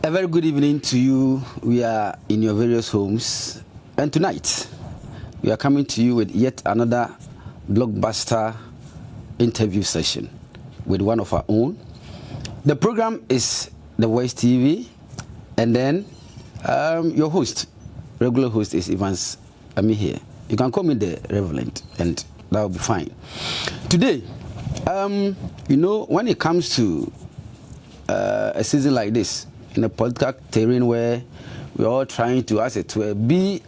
A very good evening to you. We are in your various homes, and tonight we are coming to you with yet another blockbuster interview session with one of our own. The program is the Voice TV, and then your host, regular host, is Evans Ami here. You can call me the Reverend, and that will be fine. Today, when it comes to a season like this, in a political terrain where we're all trying to, as it were, be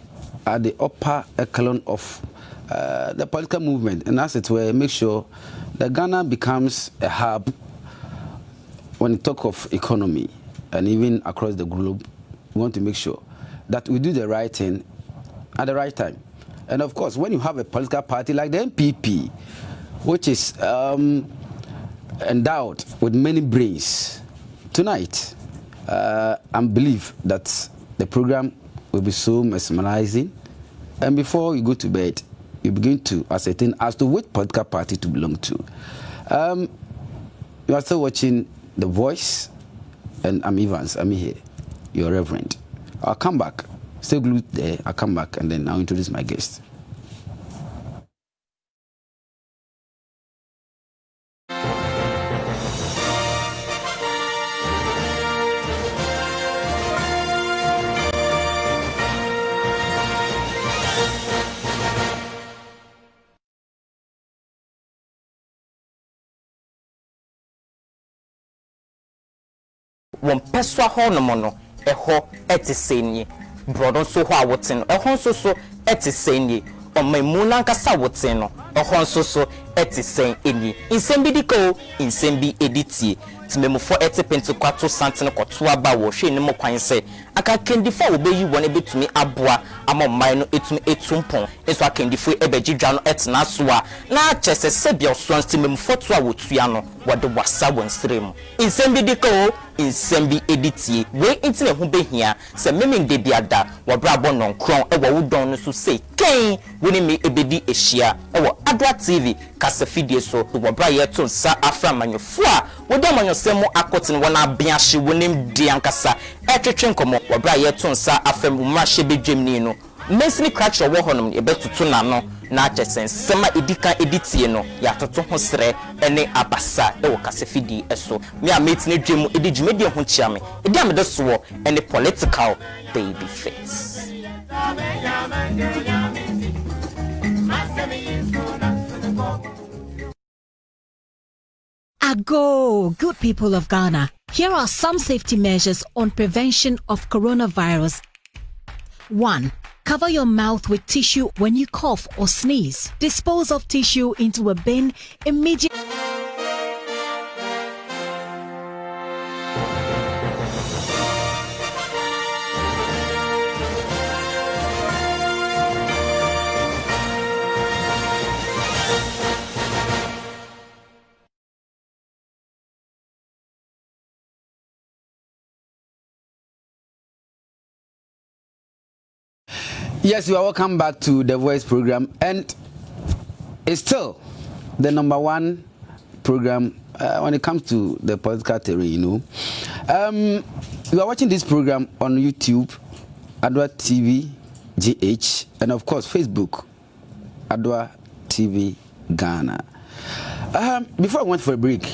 at the upper echelon of the political movement, and as it were, make sure that Ghana becomes a hub when you talk of economy, and even across the globe. We want to make sure that we do the right thing at the right time. And of course, when you have a political party like the MPP, which is endowed with many brains, tonight, I believe that the program will be so mesmerizing. And before you go to bed, you begin to ascertain as to which political party to belong to. You are still watching The Voice, and I'm Evans. I'm here, your Reverend. I'll come back. Stay glued there. I'll come back, and then I'll introduce my guest. One peswa ho no mono eho etisenye brodon so ho awoten eho so etisenye o memuna nkasa woten no eho so etisen eni insembi diko insembi editie timemufo etipentokwato santene kwoto aba wo hwe ni mo kwan se aka kendifo obeyi won ebetumi aboa amomman no etumi etumpon eso akendifo ebegidwa no etena so a na chese sebia so timemufo to a wotua no wode wasa wonsrem insembi diko insembi editie we intine ho behia se memem de biada wobrabo nonkron ewo wudon no so sei ken woni me ebedi ehia ewo Adoa TV kasafidie so wobra yeto nsa afra manyofo a wode manyosemo akoten wona biahye wonim di ankasa etwetwe nkomo wobra yeto nsa afam umahye bedwemni no mesini crash wo honom ebetutu na no na achesen sema edika editie no ya toto ho sere ene abasa ewo kasafidie eso me a metine dwemu edijumedi ho chiame edi amede so ene political baby face. Ago, good people of Ghana. Here are some safety measures on prevention of coronavirus. 1. Cover your mouth with tissue when you cough or sneeze. Dispose of tissue into a bin immediately. Yes, you are welcome back to the Voice program, and it's still the #1 program when it comes to the political terrain. You are watching this program on YouTube, Adoa TV GH, and of course Facebook, Adoa TV Ghana. Before I went for a break,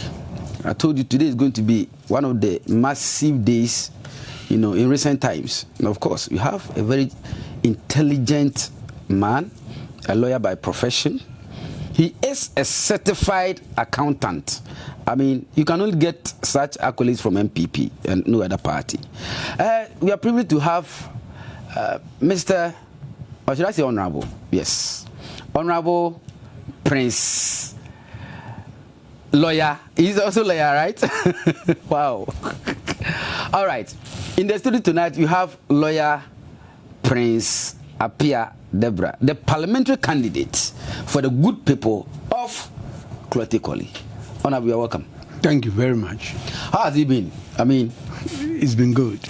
I told you today is going to be one of the massive days, in recent times. And of course, we have a very intelligent man, a lawyer by profession. He is a certified accountant. I mean, you can only get such accolades from MPP and no other party. We are privileged to have Mr. or should I say Honorable? Yes. Honorable Prince Lawyer. He's also lawyer, right? Wow. All right. In the studio tonight, you have lawyer Prince Apia Deborah, the parliamentary candidate for the good people of Klotikoli. Honorable, you're welcome. Thank you very much. How has it been? I mean, it's been good.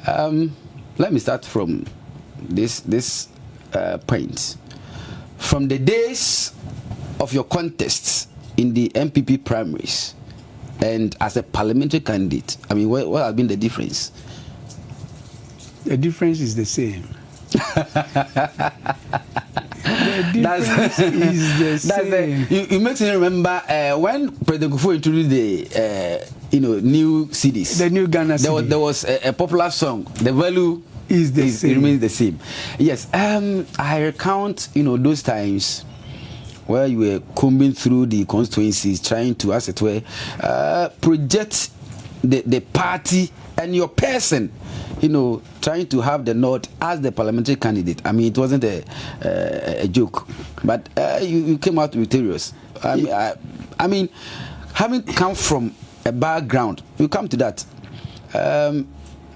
Let me start from this point. From the days of your contests in the MPP primaries and as a parliamentary candidate, I mean, what has been the difference The difference is the same. The difference is the same. You make me remember when President Kufuor introduced the new CDs. The new Ghana CD. There was a popular song. The value is the same. It remains the same. Yes. I recount those times where you were combing through the constituencies, trying to, as it were, project the party and your person, trying to have the nod as the parliamentary candidate. I mean, it wasn't a joke, but you came out victorious. I mean, having come from a background, you come to that.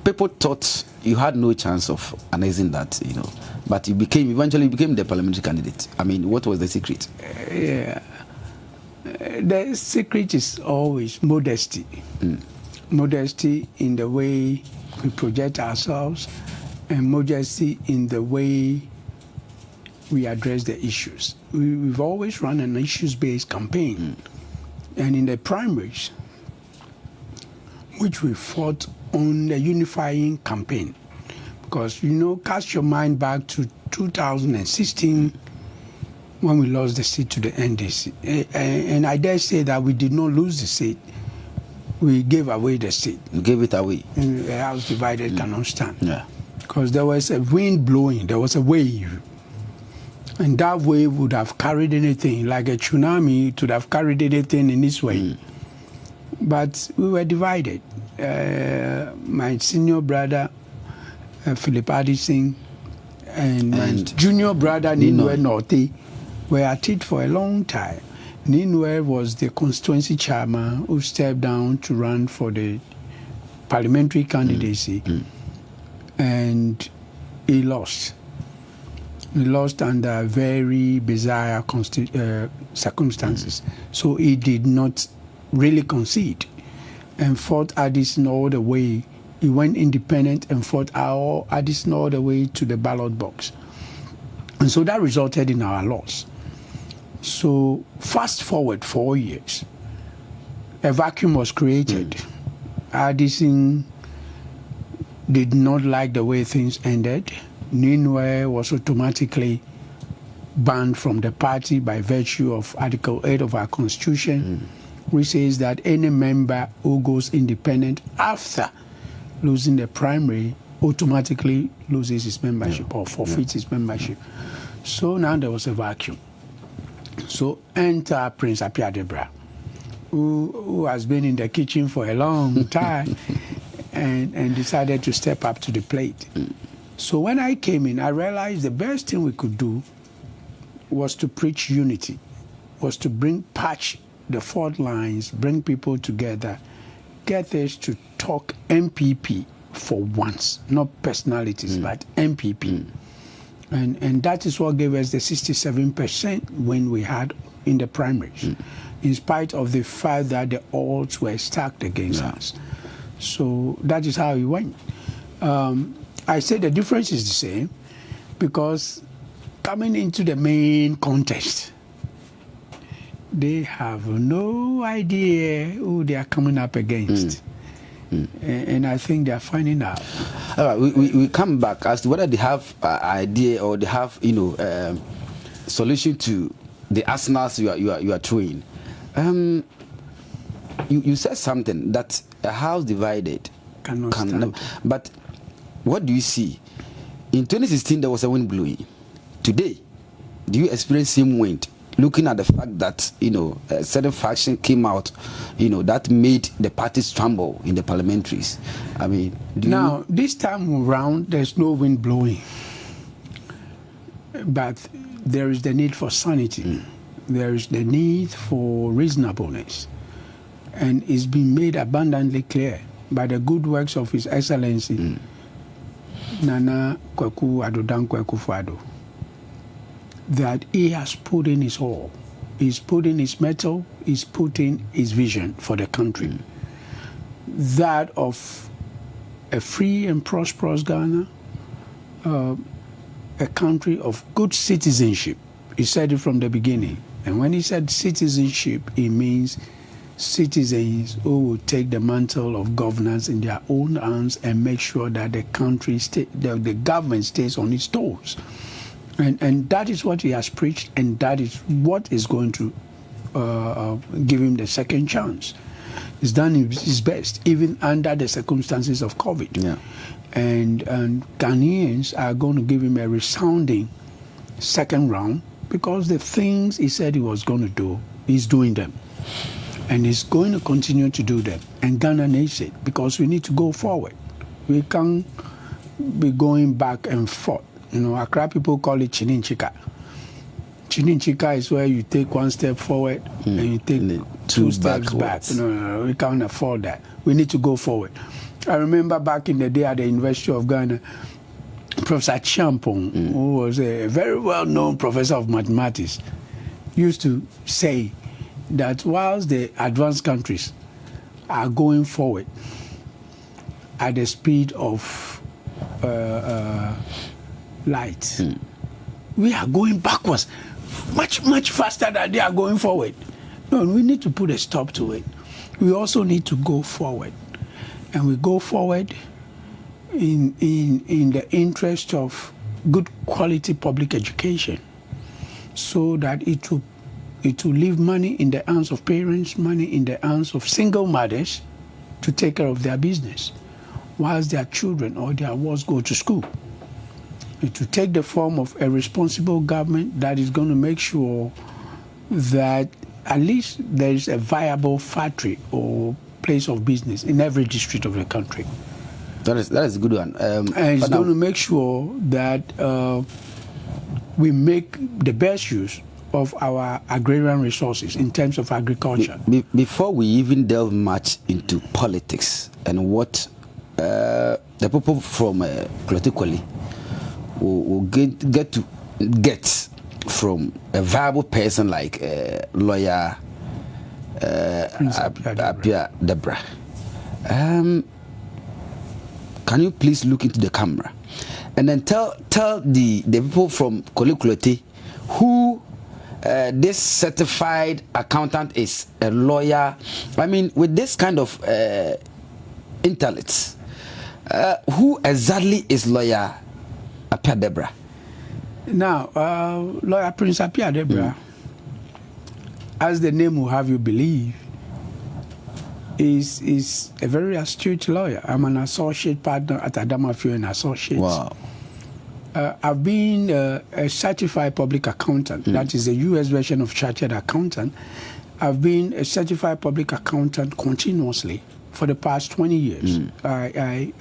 People thought you had no chance of annexing that, but you eventually became the parliamentary candidate. I mean, what was the secret? The secret is always modesty. Modesty in the way we project ourselves, and modesty in the way we address the issues. We've always run an issues-based campaign. And in the primaries, which we fought on the unifying campaign, because cast your mind back to 2016 when we lost the seat to the NDC, and I dare say that we did not lose the seat. We gave away the seat. You gave it away. And the house divided cannot stand. Yeah. Because there was a wind blowing, there was a wave. And that wave would have carried anything, like a tsunami, it would have carried anything in this way. But we were divided. My senior brother, Philip Addison, and my junior brother, Ninwe Norte, were at it for a long time. Ninwe was the constituency chairman who stepped down to run for the parliamentary candidacy, and he lost. He lost under very bizarre circumstances. So he did not really concede and fought Addison all the way. He went independent and fought Addison all the way to the ballot box. And so that resulted in our loss. So fast forward 4 years, a vacuum was created. Addison did not like the way things ended. Ninwe was automatically banned from the party by virtue of Article 8 of our Constitution, which says that any member who goes independent after losing the primary automatically loses his membership or forfeits his membership. So now there was a vacuum. So enter Prince Apiadebra, who has been in the kitchen for a long time and decided to step up to the plate. So when I came in, I realized the best thing we could do was to preach unity, was to patch the fault lines, bring people together, get us to talk MPP for once, not personalities, but MPP. And that is what gave us the 67% win we had in the primaries, in spite of the fact that the odds were stacked against us. So that is how it went. I say the difference is the same because coming into the main contest, they have no idea who they are coming up against. And I think they are finding out. All right, we come back as to whether they have an idea or they have, solution to the arsenals you are throwing. You said something that a house divided cannot stand. But what do you see? In 2016, there was a wind blowing. Today, do you experience same wind? Looking at the fact that a certain faction came out, that made the parties tremble in the parliamentaries. I mean, this time around, there's no wind blowing, but there is the need for sanity. There is the need for reasonableness, and it's been made abundantly clear by the good works of His Excellency Nana Kwaku Adodankwa Akufo-Addo, that he has put in his all. He's put in his mettle, he's put in his vision for the country. That of a free and prosperous Ghana, a country of good citizenship. He said it from the beginning. And when he said citizenship, it means citizens who will take the mantle of governance in their own hands and make sure that the country, the government stays on its toes. And that is what he has preached, and that is what is going to give him the second chance. He's done his best, even under the circumstances of COVID. Yeah. And Ghanaians are going to give him a resounding second round, because the things he said he was going to do, he's doing them. And he's going to continue to do them. And Ghana needs it, because we need to go forward. We can't be going back and forth. You know, Accra people call it Chininchika. Chininchika is where you take one step forward and you take two steps back. No, we can't afford that. We need to go forward. I remember back in the day at the University of Ghana, Professor Champong, who was a very well-known professor of mathematics, used to say that whilst the advanced countries are going forward at the speed of light, we are going backwards much faster than they are going forward. No, we need to put a stop to it. We also need to go forward, and we go forward in the interest of good quality public education, so that it will leave money in the hands of parents, money in the hands of single mothers to take care of their business, whilst their children or their wards go to school. It will take the form of a responsible government that is going to make sure that at least there is a viable factory or place of business in every district of the country. That is a good one. And it's going to make sure that we make the best use of our agrarian resources in terms of agriculture. Before we even delve much into politics and what the people from Klotikwali will get from a viable person like lawyer Apia Debra. Can you please look into the camera and then tell the people from Klotikwali who this certified accountant is, a lawyer? I mean, with this kind of intellect, who exactly is lawyer Apia Debra? Now, lawyer Prince Apia Debra, as the name will have you believe, is a very astute lawyer. I'm an associate partner at Adamafio and Associates. Wow. I've been a certified public accountant. That is the U.S. version of chartered accountant. I've been a certified public accountant continuously for the past 20 years. I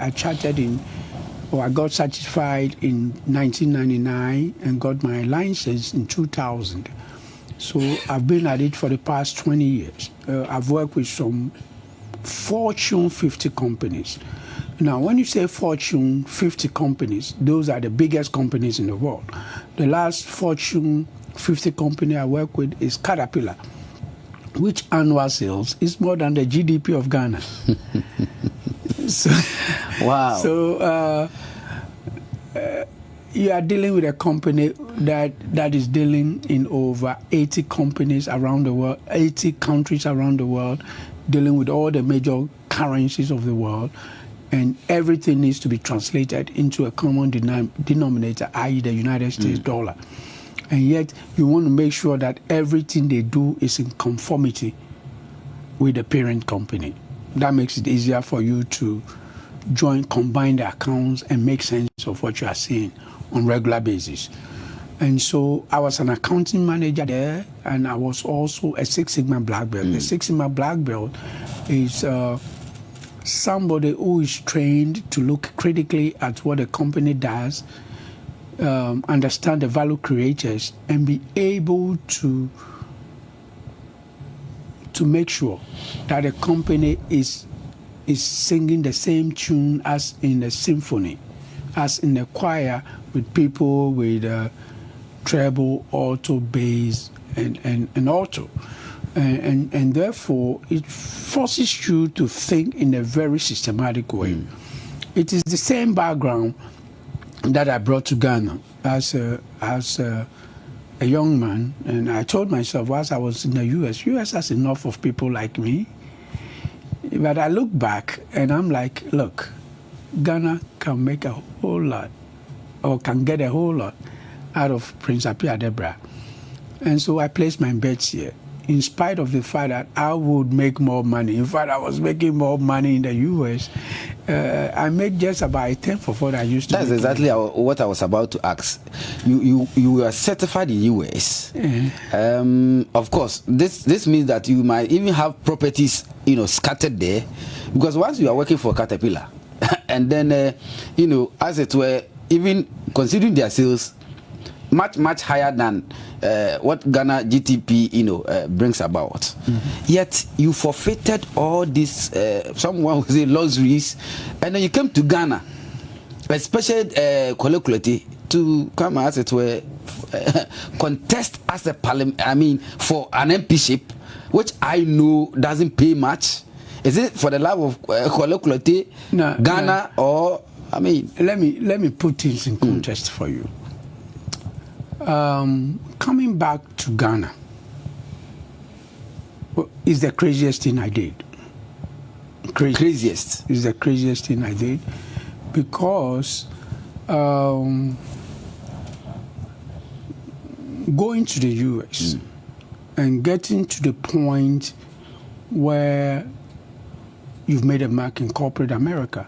got certified in 1999 and got my license in 2000. So I've been at it for the past 20 years. I've worked with some Fortune 50 companies. Now, when you say Fortune 50 companies, those are the biggest companies in the world. The last Fortune 50 company I work with is Caterpillar, which annual sales is more than the GDP of Ghana. So, wow. So you are dealing with a company that is dealing in over 80 companies around the world, 80 countries around the world, dealing with all the major currencies of the world, and everything needs to be translated into a common denominator, i.e. the United States dollar. And yet you want to make sure that everything they do is in conformity with the parent company. That makes it easier for you to combine the accounts and make sense of what you are seeing on regular basis. And so I was an accounting manager there, and I was also a Six Sigma Black Belt. The Six Sigma Black Belt is somebody who is trained to look critically at what a company does, understand the value creators, and be able to make sure that a company is singing the same tune as in a symphony, as in a choir, with people with treble, alto, bass, and alto. And therefore, it forces you to think in a very systematic way. It is the same background that I brought to Ghana as a young man, and I told myself whilst I was in the US has enough of people like me. But I look back and I'm like, look, Ghana can make a whole lot, or can get a whole lot out of Prince Appiah Adebra. And so I placed my bets here, in spite of the fact that I would make more money. In fact, I was making more money in the US. I make just about a tenth of what I used to. That's exactly what I was about to ask. You were certified in US. Of course, this means that you might even have properties, scattered there, because once you are working for Caterpillar, and then as it were, even considering their sales much higher than what Ghana GDP brings about. Yet you forfeited all this, someone would say luxuries, and then you came to Ghana, especially colloquially, to come as it were contest as a parliament. I mean, for an MPship, which I know doesn't pay much. Is it for the love of colloquially, Ghana, no. Or I mean? Let me put things in context for you. Coming back to Ghana is the craziest thing I did. Craziest is the craziest thing I did, because going to the US and getting to the point where you've made a mark in corporate America,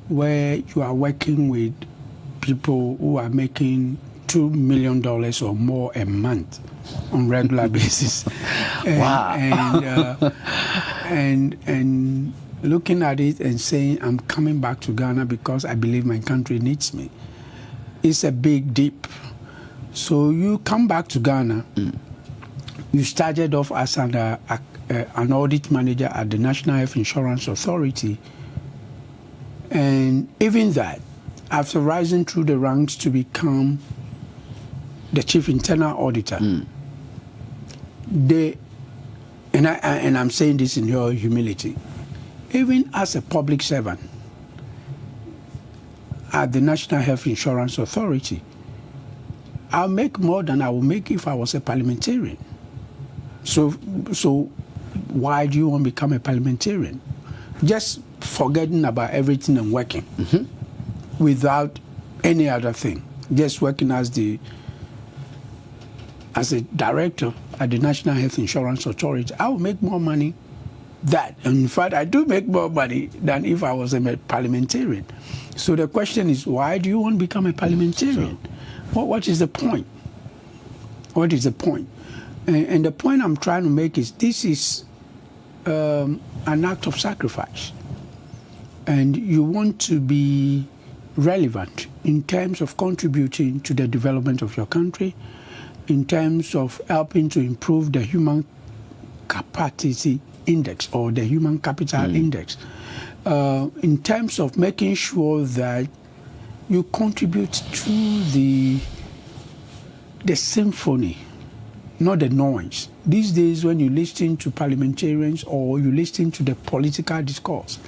where you are working with people who are making $2 million or more a month on regular basis. Wow. And looking at it and saying, I'm coming back to Ghana because I believe my country needs me. It's a big dip. So you come back to Ghana, you started off as an audit manager at the National Health Insurance Authority. And even that, after rising through the ranks to become the chief internal auditor, and I'm saying this in your humility, even as a public servant at the National Health Insurance Authority, I'll make more than I would make if I was a parliamentarian. So why do you want to become a parliamentarian? Just forgetting about everything and working without any other thing, just working as a director at the National Health Insurance Authority. I will make more money that. And in fact, I do make more money than if I was a parliamentarian. So the question is, why do you want to become a parliamentarian? What is the point? What is the point? And the point I'm trying to make is this is an act of sacrifice. And you want to be relevant in terms of contributing to the development of your country, in terms of helping to improve the human capacity index or the human capital index, in terms of making sure that you contribute to the symphony, not the noise. These days when you listen to parliamentarians or you listen to the political discourse,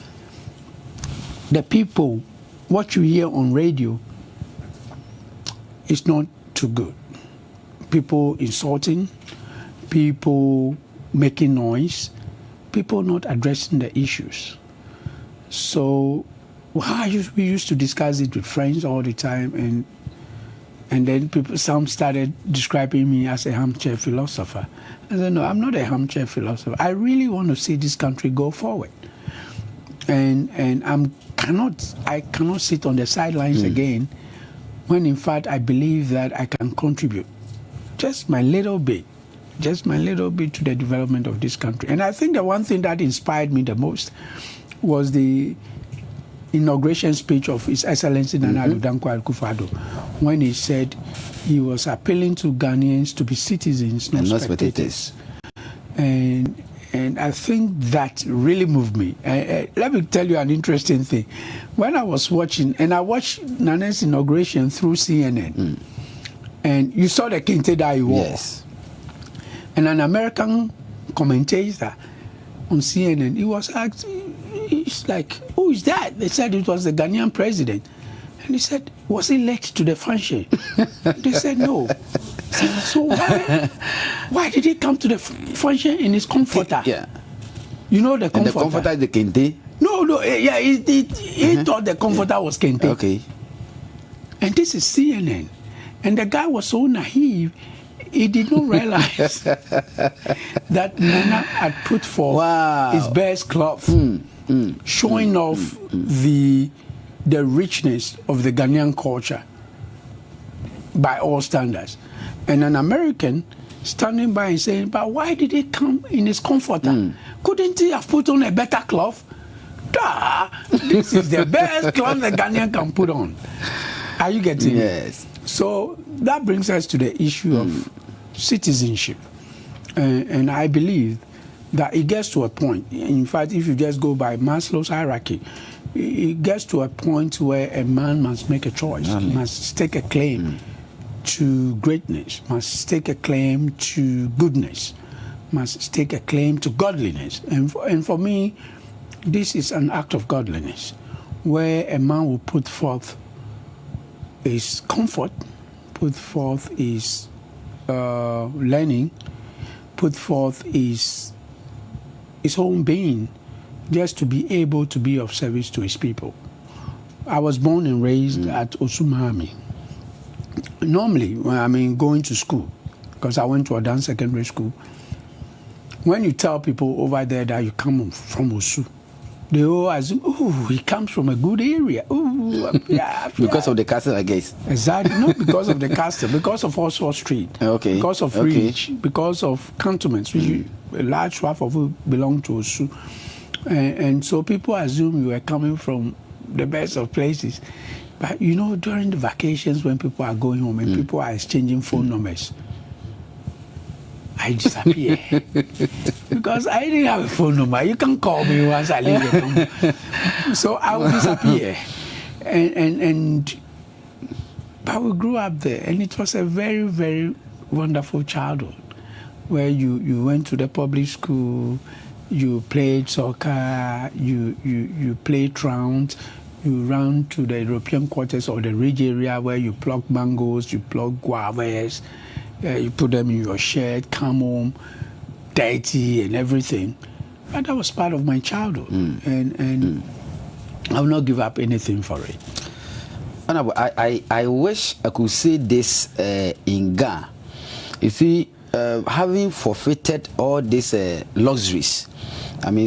the people, what you hear on radio is not too good. People insulting, people making noise, people not addressing the issues. So we used to discuss it with friends all the time, and then some started describing me as a armchair philosopher. I said, no, I'm not a armchair philosopher. I really want to see this country go forward. And I cannot sit on the sidelines again when in fact I believe that I can contribute just my little bit to the development of this country. And I think the one thing that inspired me the most was the inauguration speech of His Excellency Nana Addo Dankwa Akufo-Addo, when he said he was appealing to Ghanaians to be citizens, not spectators. And I think that really moved me. Let me tell you an interesting thing. When I was watching, and I watched Nana's inauguration through CNN, and you saw the kente that he wore. Yes. And an American commentator on CNN, he was asked, he's like, who is that? They said it was the Ghanaian president. And he said, was he late to the function? They said, no. So why did he come to the function in his comforter? Yeah. You know the comforter. And the comforter is the kente? No, yeah, he thought the comforter was kente. Okay. And this is CNN. And the guy was so naive, he did not realize that Nana had put forth his best cloth, showing off the richness of the Ghanaian culture by all standards. And an American standing by and saying, but why did he come in his comforter? Couldn't he have put on a better cloth? This is the best cloth the Ghanaian can put on. Are you getting it? Yes. So that brings us to the issue of citizenship. And I believe that it gets to a point. In fact, if you just go by Maslow's hierarchy, it gets to a point where a man must make a choice, must stake a claim to greatness, must stake a claim to goodness, must stake a claim to godliness. And for me, this is an act of godliness, where a man will put forth his comfort, put forth his learning, put forth his whole being, just to be able to be of service to his people. I was born and raised at Osumami. Normally, going to school, because I went to a dance secondary school, when you tell people over there that you come from Osu, they all assume, he comes from a good area. Because of the castle, I guess. Exactly. Not because of the castle, because of Oswald Street. Okay. Because of Reach, because of cantonments, which a large swath of who belong to Osu. And so people assume you are coming from the best of places. But during the vacations when people are going home and people are exchanging phone numbers, I disappear. Because I didn't have a phone number. You can call me once I leave the number. So I will disappear. But we grew up there, and it was a very, very wonderful childhood, where you went to the public school, you played soccer, you played rounds, you ran to the European quarters or the ridge area where you pluck mangoes, you pluck guavas, you put them in your shirt, come home, dirty and everything. And that was part of my childhood. And I will not give up anything for it. I wish I could say this in Ghana. You see, having forfeited all these luxuries,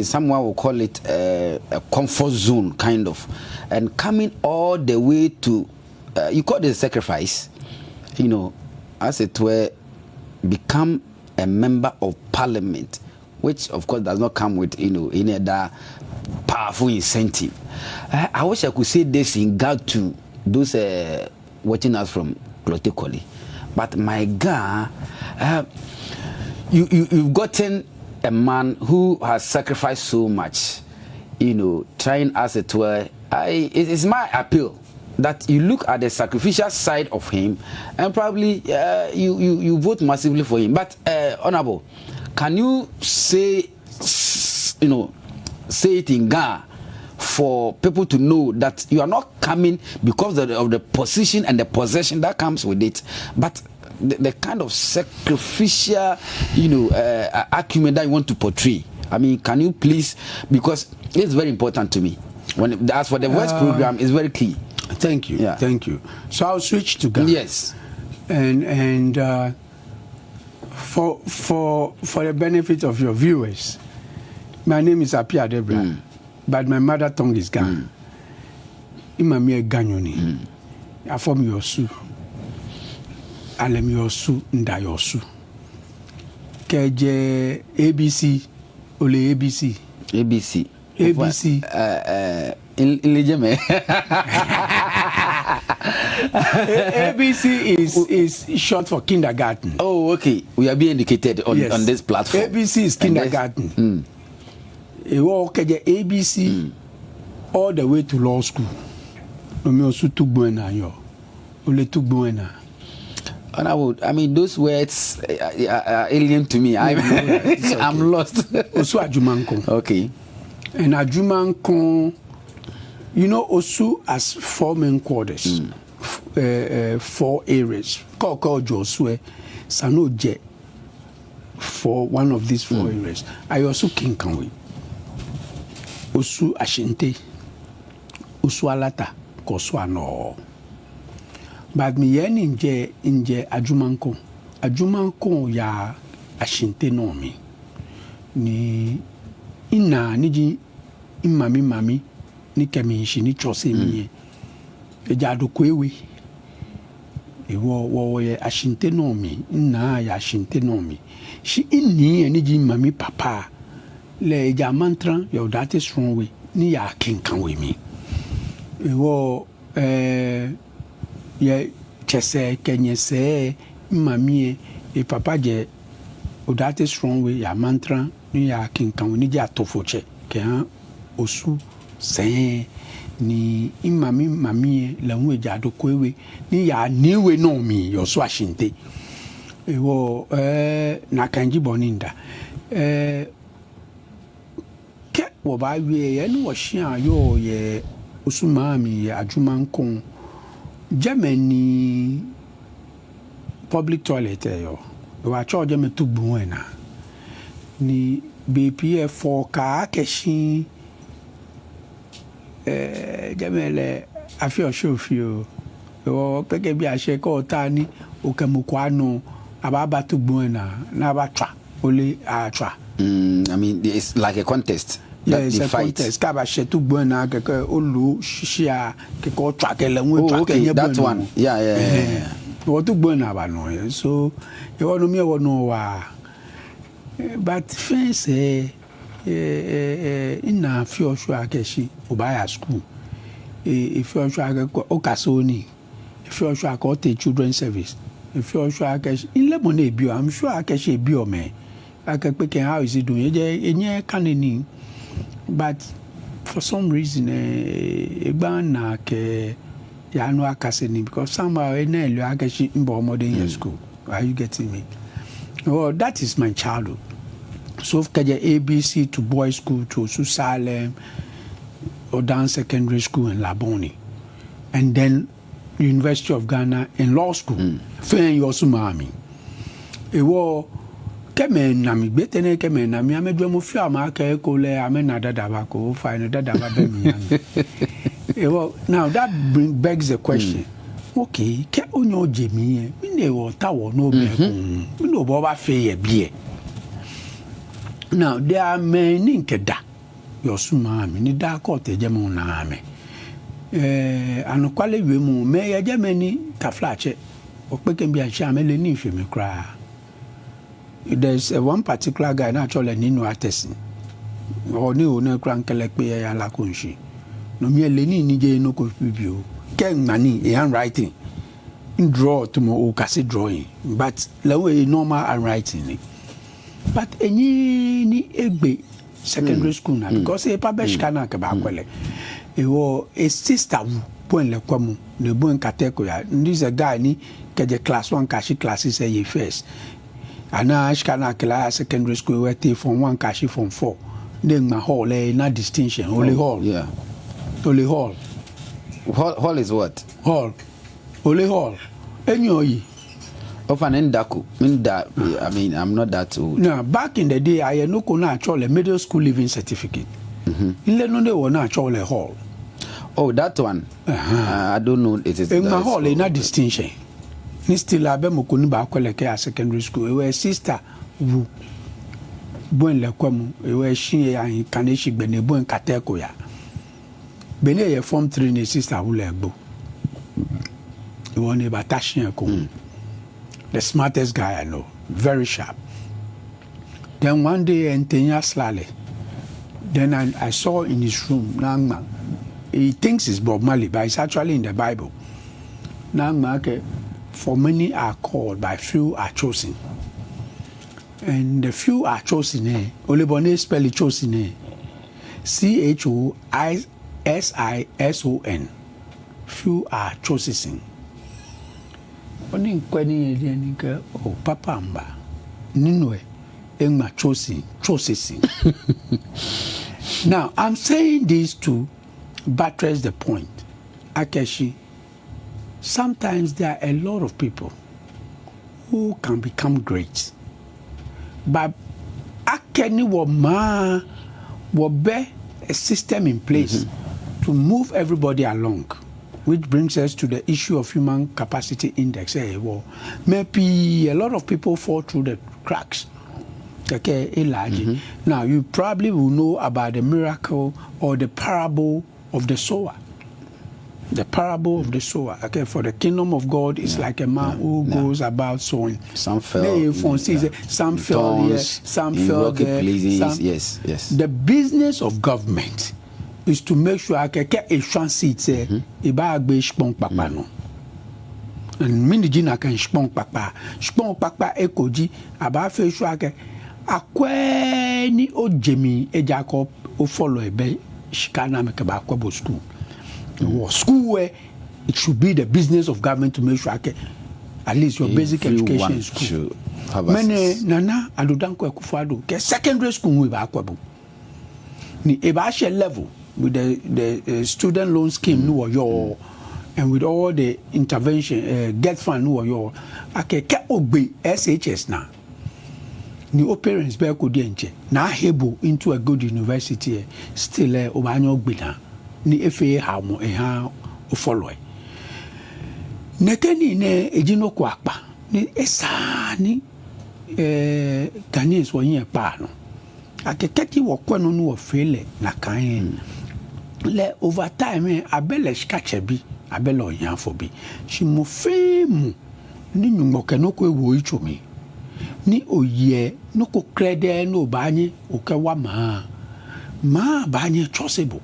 someone will call it a comfort zone, kind of, and coming all the way to, you call it a sacrifice, as it were, become a member of parliament, which of course does not come with any other powerful incentive. I wish I could say this in regard to those watching us from Clotekoli, but my God, you've gotten a man who has sacrificed so much, trying, as it were. It is my appeal that you look at the sacrificial side of him, and probably you vote massively for him. But Honorable, can you say it in Ghana for people to know that you are not coming because of the position and the possession that comes with it, but the kind of sacrificial argument that you want to portray? Can you please, because it's very important to me. As for the Voice program, it's very key. Thank you. Yeah. Thank you. So I'll switch to Ghana. Yes. And for the benefit of your viewers, my name is Apia Debra, but my mother tongue is Ghana. Imamie Ganyoni. I form Yosu. Alem Yosu Nda Yosu. KJ ABC Ole ABC. ABC. ABC. ABC is short for kindergarten. Oh, okay. We are being indicated on this platform. ABC is kindergarten. ABC all the way to law school. Those words are alien to me. I'm lost. Okay. And Ajumankon, Osu has 4 main quarters, 4 areas. Koko Josue, Sanoje for one of these 4 areas. I also Kinkanwe, Osu Ashinte, Osu Alata, Koswano. But me yen inje Ajumanko ya Ashinte no me. Ni ina niji imami ni kemishi ni chose miye. Ejado kwewe. Wo ye Ashinte no me. Ina ya Ashinte no me. She inni niji mami papa. Le eja mantra ya udate strong way. Ni ya kinkanwe mi. Ye chese kenyese mami e papa je udate strong way ya mantra ni ya kinkan ni ja tofoche ke han osu sen ni mami la nwe ja do kwewe ni ya niwe no mi yo so ashinte na kanji boninda ke wo ba wie ye ni wo hia yo ye osu mami ya ajumankon Germany public toilet yo wa charge me to buena ni BPF for ka keshi Gemele afio shofio o peke bi ase ko ta ni o kemukwano ababa to buena na ba twa ole atwa I mean it's like a contest. Yeah, it's a contest. Kaba shetu buena keke olu shia keko twa kele nwe twa kenye that one. Yeah. What to buena ba no. So you want me no wa. But fence ina fio shwa keshi obaya school. If you shwa ko okasoni. If you shwa ko te children service. If you shwa keshi in lemon bio, I'm sure keshi bio me. Akekpe how is it doing? Enye kaneni. But for some reason, na ke ya no akaseni because somehow enelu akashi mbo modern school. Are you getting me? Oh, that is my childhood. So kaje ABC to boys school to Salem, or down secondary school in Laboni, and then University of Ghana in law school. Fen yosu mami. Ewo kemen na mi betene kemen na mi amedwe mo fi ama ka ekole amena dada ba ko fa no dada ba be mi well now that begs the question. Okay, ke onyo jemi e mi ne wo ta wo no be ko mi no bo ba fe ye bie. Now there are many nkeda yosuma mi ni da ko te jemo na ame anokwale we mu me ye jemani kaflache opeke bi a sha me le ni fi mi kra. There's one particular guy naturally ninu atesi or ni one krankele pe ya la kunshi no mi eleni ni je no ko bibio ken mani e handwriting in draw to mo o kasi drawing but la way normal handwriting but eni ni egbe secondary school na because e pa besh kana ke ba kwele e wo a sister wu point le kwamu ne bon kateko ya this a guy ni ke je class 1 kashi classes e first ana ashkana class secondary school where from 1 kashi from 4 then my hall na distinction only hall only hall is what only hall enyoyi of an endaku minda. I mean I'm not that old. Now back in the day I no ko na actually middle school living certificate ile no dey won actually hall. Oh, that one. I don't know it is in my hall na distinction ni still abemoko ni ba kwele ke secondary school e we sister wu bon le kwamu e we shin an kaneshi gbene bon kateko ya bene ye form 3 ni sister wu le gbo e won e ba tashin ko the smartest guy I know, very sharp. Then one day entenya slale then I saw in his room nangma he thinks it's Bob Marley but it's actually in the Bible. Nangma ke for many are called, by few are chosen. And the few are chosen. Olebone spell it chosen. CHOISISON. Few are chosen. Oni kwani yedianika oh papa mba. Ninwe engma chosen. Now I'm saying this to buttress the point. Akeshi. Sometimes there are a lot of people who can become great. But akeni wo be a system in place to move everybody along, which brings us to the issue of human capacity index. Maybe a lot of people fall through the cracks. Okay, Now you probably will know about the miracle or the parable of the sower. The parable of the sower. Okay, for the kingdom of God is like a man who goes about sowing. Some fell. Some fell here, some fell there. Yes. The business of government is to make sure I can get a chance seat. And minijina can spong papa ekoji about face sure akweni o jemi e Jacob o follow ebe shikana make ba kwabo school. School where it should be the business of government to make sure at least your basic education in school. Many nana adodanko ekufado ke secondary school we ba kwabo. Ni eba share level with the student loan scheme no your and with all the intervention get fund no your ake ke ogbe SHS na. Ni parents be ko di enche na able into a good university still obanyo ogbe na. Ni efe ha mo ha o follow nekeni ne ejino ko apa ni esa ni Ghanaians wo yin pa no akeketi wo kwano no wo fele na kan le over time abele skache bi abele oyanfo bi shi mo femu ni nyumoke no ko ewo ichomi ni oye no ko krede no banye o ke wa ma banye chosebo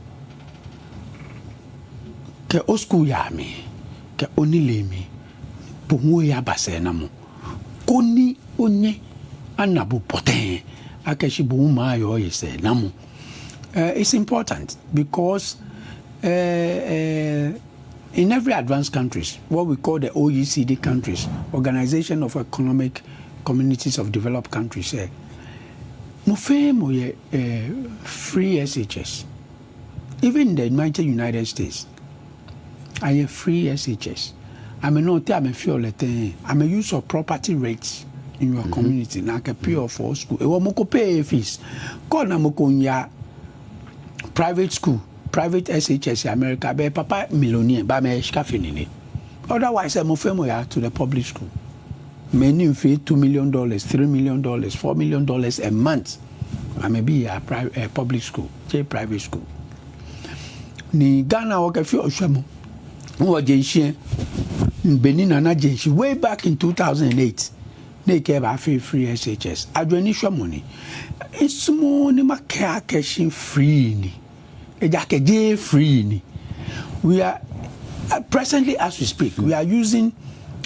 ke o school ya mi ke onile mi pongo ya basena mo koni onye anabu poten akeshi bu ma yo yese namu. It's important because in every advanced countries, what we call the OECD countries, Organization of Economic Communities of Developed Countries, mo free SHS. Even in the United States, I have free SHS. I'm a use of property rates in your community. Na ke pay for school. Ewo mo ko pay fees. Call na mo ko nya private school, private SHS America be papa millionaire ba me shika finini. Otherwise I'm ya to the public school. Many pay $2 million, $3 million, $4 million a month. I may be a public school, private school. Ni Ghana waka fi oshamo. Wo jenshi Benin na jenshi way back in 2008. They gave a free SHS. Adwani shomoni. It's more ni makea cashin free ni. Ejake free ni. We are presently as we speak, we are using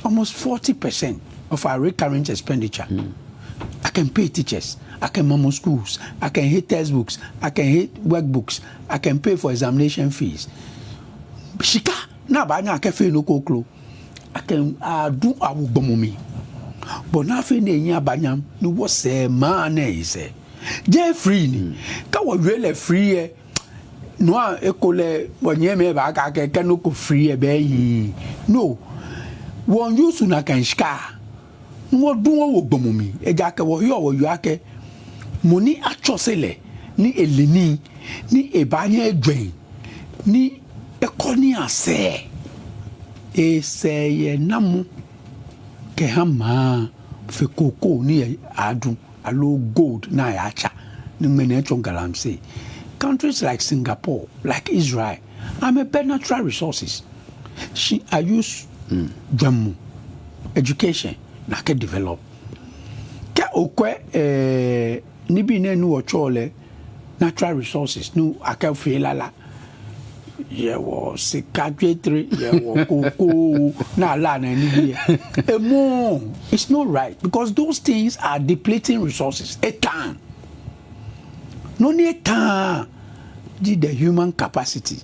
almost 40% of our recurrent expenditure. I can pay teachers, I can mamo schools, I can hit textbooks, I can hit workbooks, I can pay for examination fees. Shika na ba nya ka fe no koklo. I can do awu bomumi. But na fe na enya abanyam ni wo se ma na ise. Je free ni. Ka wo really free no ekole wonye me ba ka ke no ko free be yi. No. Won use na kan shika. No do wo bomumi. Eja ke wo yo ake moni achosele ni eleni ni ebanye edwen ni ekoni ase eseye namu ke hama fe koko ni adu alo gold na yacha ni mene chongalamse. Countries like Singapore, like Israel, I'm a natural resources. I use jamu education na ke develop ke okwe ni bi na nu ochole natural resources nu akafe lala ye wo sikadwetre ye wo koko na la na ni bi emo. It's not right because those things are depleting resources etan no ni etan the human capacity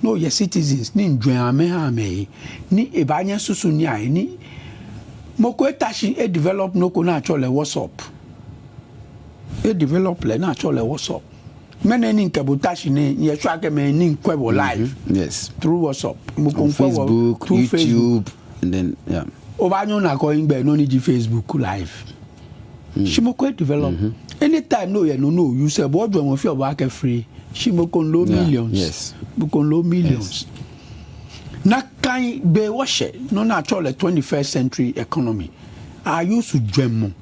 no your citizens ni ndwame ha me ni ebanya susu ni ai ni moko etashi e develop no ko na achole WhatsApp e develop le na achole WhatsApp mene ni nkabutashi ni ye swa ke me ni nkwebo live yes through WhatsApp moko Facebook, through YouTube Facebook. and then yeah Obanyo na going be no need Facebook live. Shimoko develop. Anytime no you say what do you work free? Shimoko low millions. Yes. Bukon low millions. Na kan be washe no na at all the 21st century economy. I used to dream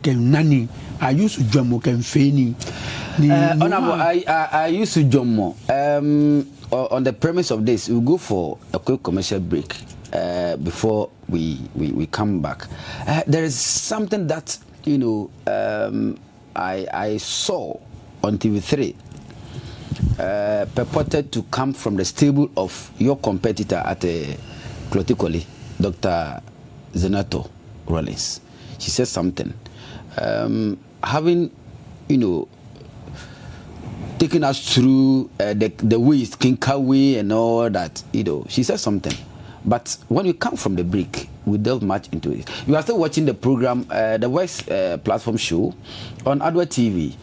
ken nani. I used to dream ken feni. Honorable, I used to dream more. On the premise of this, we'll go for a quick commercial break before we come back. There is something that I saw on TV3 purported to come from the stable of your competitor at Cloticoli, Dr. Zenato Rollins. She said something. Having, taking us through the ways, Kinkawe and all that, she said something. But when you come from the break, we delve much into it. You are still watching the program, the Voice platform show on Adoa TV.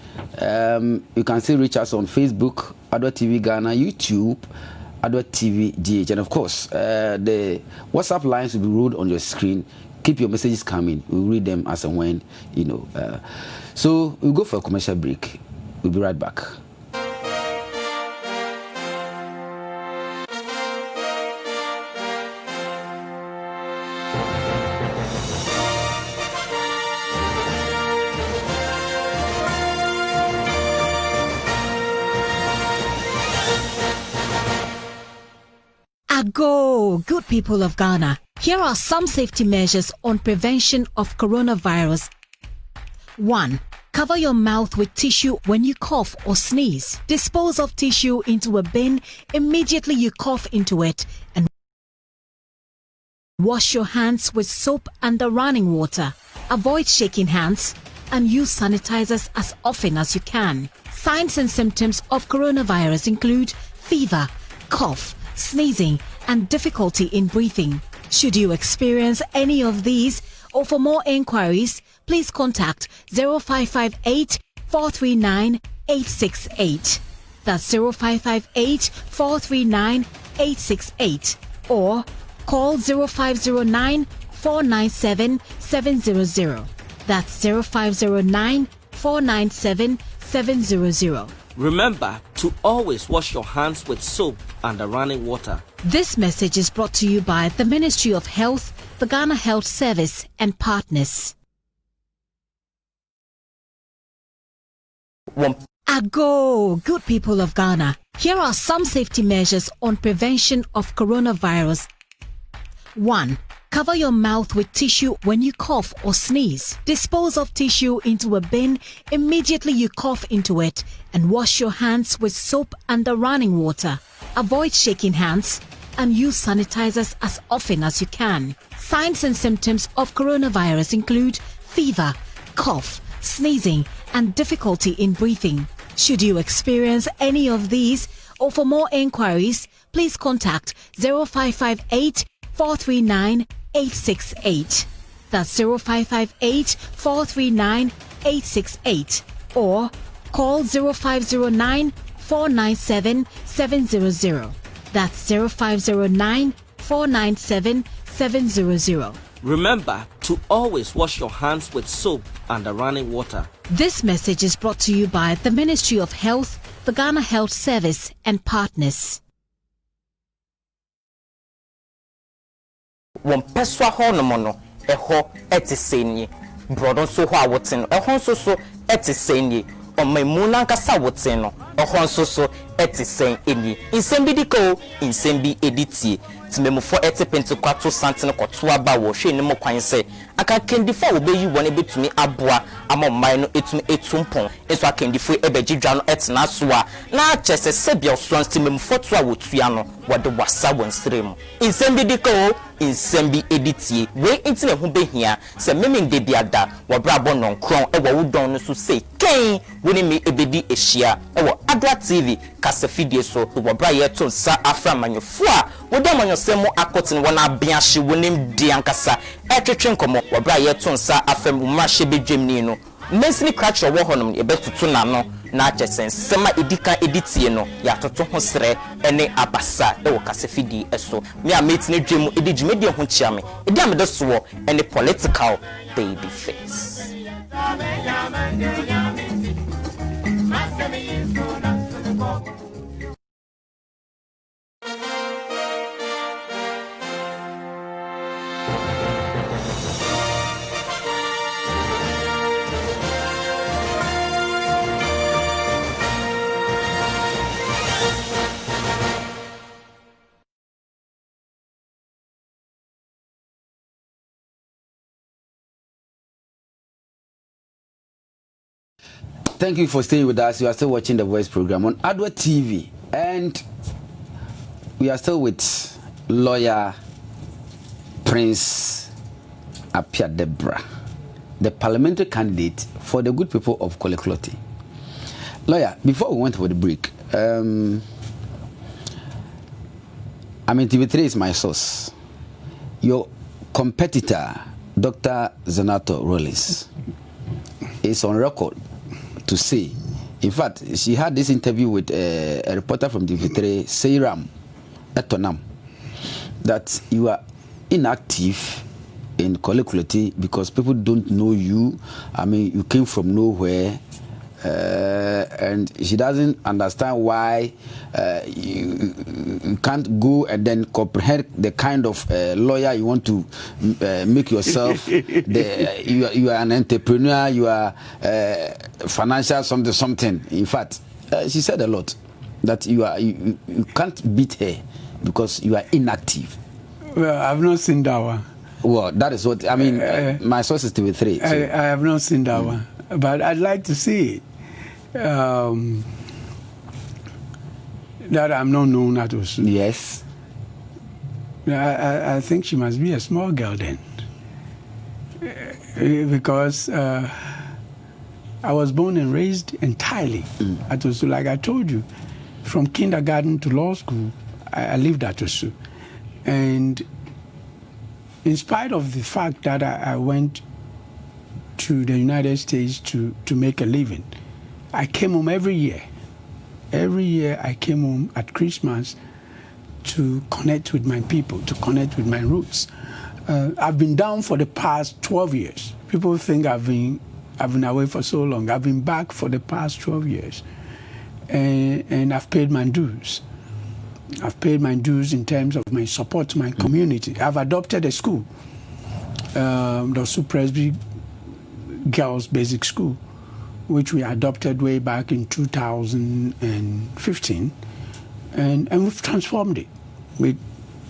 You can still reach us on Facebook, Adoa TV Ghana, YouTube, Adoa TV GH. And of course, the WhatsApp lines will be rolled on your screen. Keep your messages coming. We'll read them as and when, So we'll go for a commercial break. We'll be right back. Ago, good people of Ghana. Here are some safety measures on prevention of coronavirus. 1. Cover your mouth with tissue when you cough or sneeze. Dispose of tissue into a bin immediately you cough into it and wash your hands with soap and the running water. Avoid shaking hands and use sanitizers as often as you can. Signs and symptoms of coronavirus include fever, cough, sneezing, and difficulty in breathing. Should you experience any of these, or for more inquiries, please contact 0558 439 868. That's 0558 439 868. Or call 0509 497 700. That's 0509 497 700. Remember to always wash your hands with soap and running water. This message is brought to you by the Ministry of Health, the Ghana Health Service, and partners. Ago, good people of Ghana. Here are some safety measures on prevention of coronavirus. 1. Cover your mouth with tissue when you cough or sneeze. Dispose of tissue into a bin immediately you cough into it and wash your hands with soap and the running water. Avoid shaking hands and use sanitizers as often as you can. Signs and symptoms of coronavirus include fever, cough, sneezing, and difficulty in breathing. Should you experience any of these, or for more inquiries, please contact 0558 439 868. That's 0558 439 868. Or call 0509 497 700. That's 0509 497 700. Remember to always wash your hands with soap and running water. This message is brought to you by the Ministry of Health, the Ghana Health Service, and partners. One peswa ho no mono eho etisenyi brodon so ho awoten eho so etisenyi o memuna nkasa woten no eho so etisen eni insem bi diko insem bi editie timemufo etipentokwato santene kwoto aba wo hwe ne mokwan se aka kendifo wo beyi won betumi aboa ama man no etumi etumpon eso akendifo ebegidwa no etena so a na chese sebia so timemufo to a wotua no wode wasa wonsrem insem bi diko insem bi editie we intine ho behia se memem de biada wo brabo non kron ewo wudon no so sei ken woni me ebedi ehia ewo Adoa TV kasa fidie so wo bra ye to nsa afra manyofo a wodo manyosemo akotin wona bia hye wonim di ankasa etwetwe nkomo wo bra ye to nsa afam mahye bedwemni no mensini crack wo honom e betutu na no na achesen sema edika editie no ya toto ho sere ene abasa e wo kasefidi eso me a metine dwemu edi dwumedi ho chia me edi amede so ene political baby face. Thank you for staying with us. You are still watching the Voice program on Adoa TV, and we are still with lawyer Prince Apia Debra, the parliamentary candidate for the good people of Kolekloti. Lawyer, before we went for the break, TV3 is my source. Your competitor, Dr. Zanato Rollins, is on record to say, in fact, she had this interview with a reporter from TV3, Seiram Etonam, that you are inactive in Kolekloti because people don't know you. You came from nowhere, and she doesn't understand why you can't go and then comprehend the kind of lawyer you want to make yourself. You are an entrepreneur, you are financial something. In fact, she said a lot that you can't beat her because you are inactive. Well, I've not seen that one. Well, that is what my source is TV3. So. I have not seen that one, but I'd like to see it. That I'm not known at Osu. Yes. I think she must be a small girl then, because I was born and raised entirely at Osu. Like I told you, from kindergarten to law school, I lived at Osu. And in spite of the fact that I went to the United States to make a living, I came home every year. Every year I came home at Christmas to connect with my people, to connect with my roots. I've been down for the past 12 years. People think I've been away for so long. I've been back for the past 12 years. And I've paid my dues. I've paid my dues in terms of my support to my community. I've adopted a school, the Osu Presby Girls Basic School, which we adopted way back in 2015, and we've transformed it with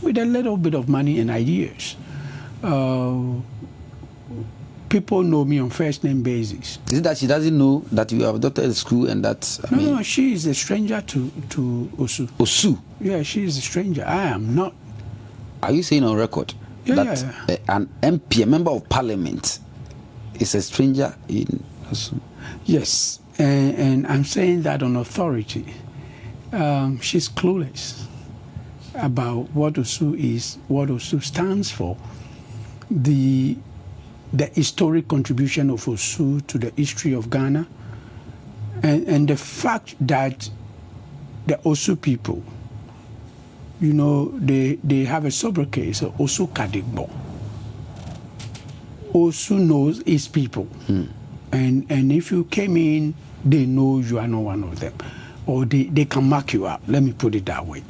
a little bit of money and ideas. People know me on first name basis. Is it that she doesn't know that you have adopted a school and that? No, she is a stranger to Osu. Osu? Yeah, she is a stranger. I am not. Are you saying on record that an MP, a member of parliament, is a stranger in Osu? Yes, and I'm saying that on authority. She's clueless about what Osu is, what Osu stands for, the historic contribution of Osu to the history of Ghana, and the fact that the Osu people, they have a sobriquet, so Osu Kadigbo. Osu knows its people. And if you came in, they know you are not one of them. Or they can mark you up. Let me put it that way.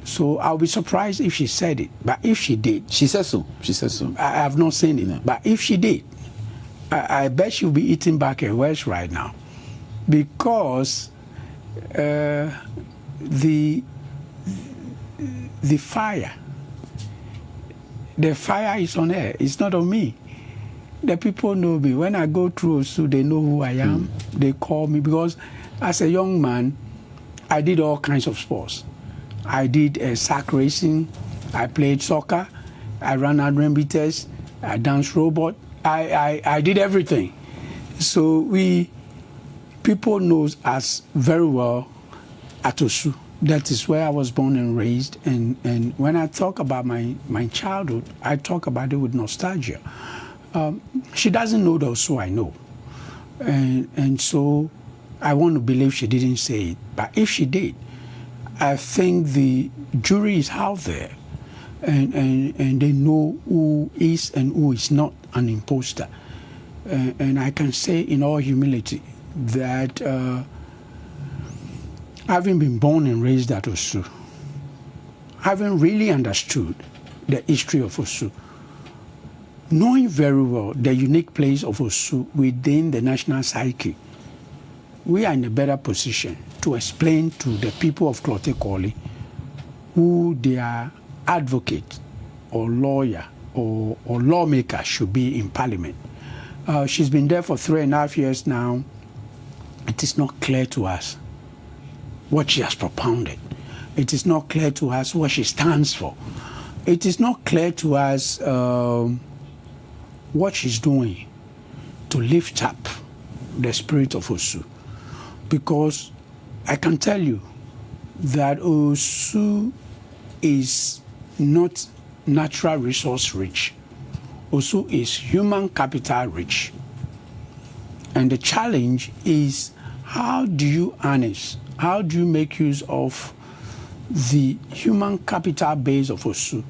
So I'll be surprised if she said it. But if she did... She says so. She says so. I have not seen it. No. But if she did, I bet she'll be eating back her words right now. Because the fire is on her. It's not on me. The people know me. When I go through Osu, they know who I am. They call me because as a young man, I did all kinds of sports. I did sack racing. I played soccer. I ran 100 meters. I danced robot. I did everything. So people knows us very well at Osu. That is where I was born and raised. And when I talk about my childhood, I talk about it with nostalgia. She doesn't know the Osu I know. And so I want to believe she didn't say it. But if she did, I think the jury is out there, and they know who is and who is not an imposter. And I can say in all humility that having been born and raised at Osu, having really understood the history of Osu, knowing very well the unique place of Osu within the national psyche, we are in a better position to explain to the people of Klote-Kwole who their advocate or lawyer or lawmaker should be in parliament. She's been there for 3.5 years now. It is not clear to us what she has propounded. It is not clear to us what she stands for. It is not clear to us what she's doing to lift up the spirit of Osu. Because I can tell you that Osu is not natural resource rich. Osu is human capital rich. And the challenge is, how do you harness, how do you make use of the human capital base of Osu,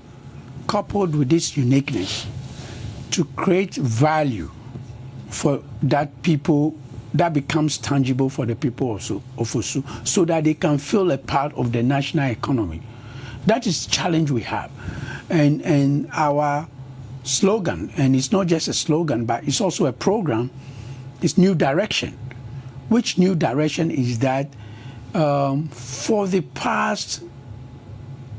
coupled with this uniqueness, to create value for that people, that becomes tangible for the people of Osu, so that they can feel a part of the national economy. That is the challenge we have. And our slogan, and it's not just a slogan, but it's also a program, is New Direction. Which new direction is that? For the past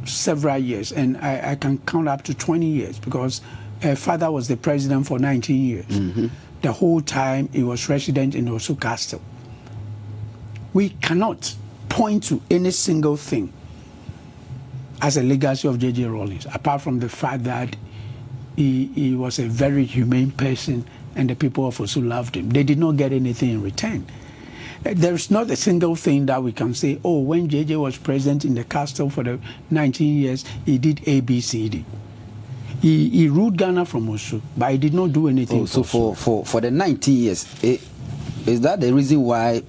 several years, and I can count up to 20 years, because her father was the president for 19 years. Mm-hmm. The whole time he was resident in Osu Castle. We cannot point to any single thing as a legacy of J.J. Rawlings, apart from the fact that he was a very humane person and the people of Osu loved him. They did not get anything in return. There's not a single thing that we can say, oh, when J.J. was president in the castle for the 19 years, he did A, B, C, D. He ruled Ghana from Osu, but he did not do anything. So for the 19 years, is that the reason why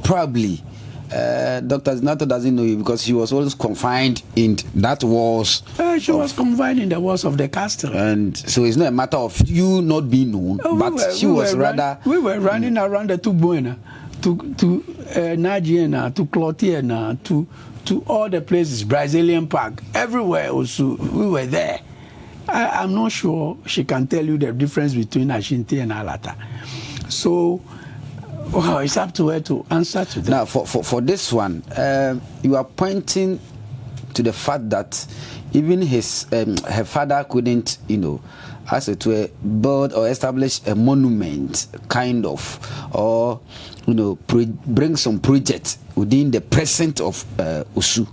probably Dr. Zinato doesn't know you, because she was always confined in that walls? She was confined in the walls of the castle. And so it's not a matter of you not being known, but she was rather... We were running around the Tubuena, to Najiena, to Clotiena, to all the places, Brazilian Park, everywhere also, we were there. I'm not sure she can tell you the difference between Ashinti and Alata. So, well, it's up to her to answer to that. Now, for this one, you are pointing to the fact that even her father couldn't, as it were, build or establish a monument, kind of, or bring some project within the present of Osu.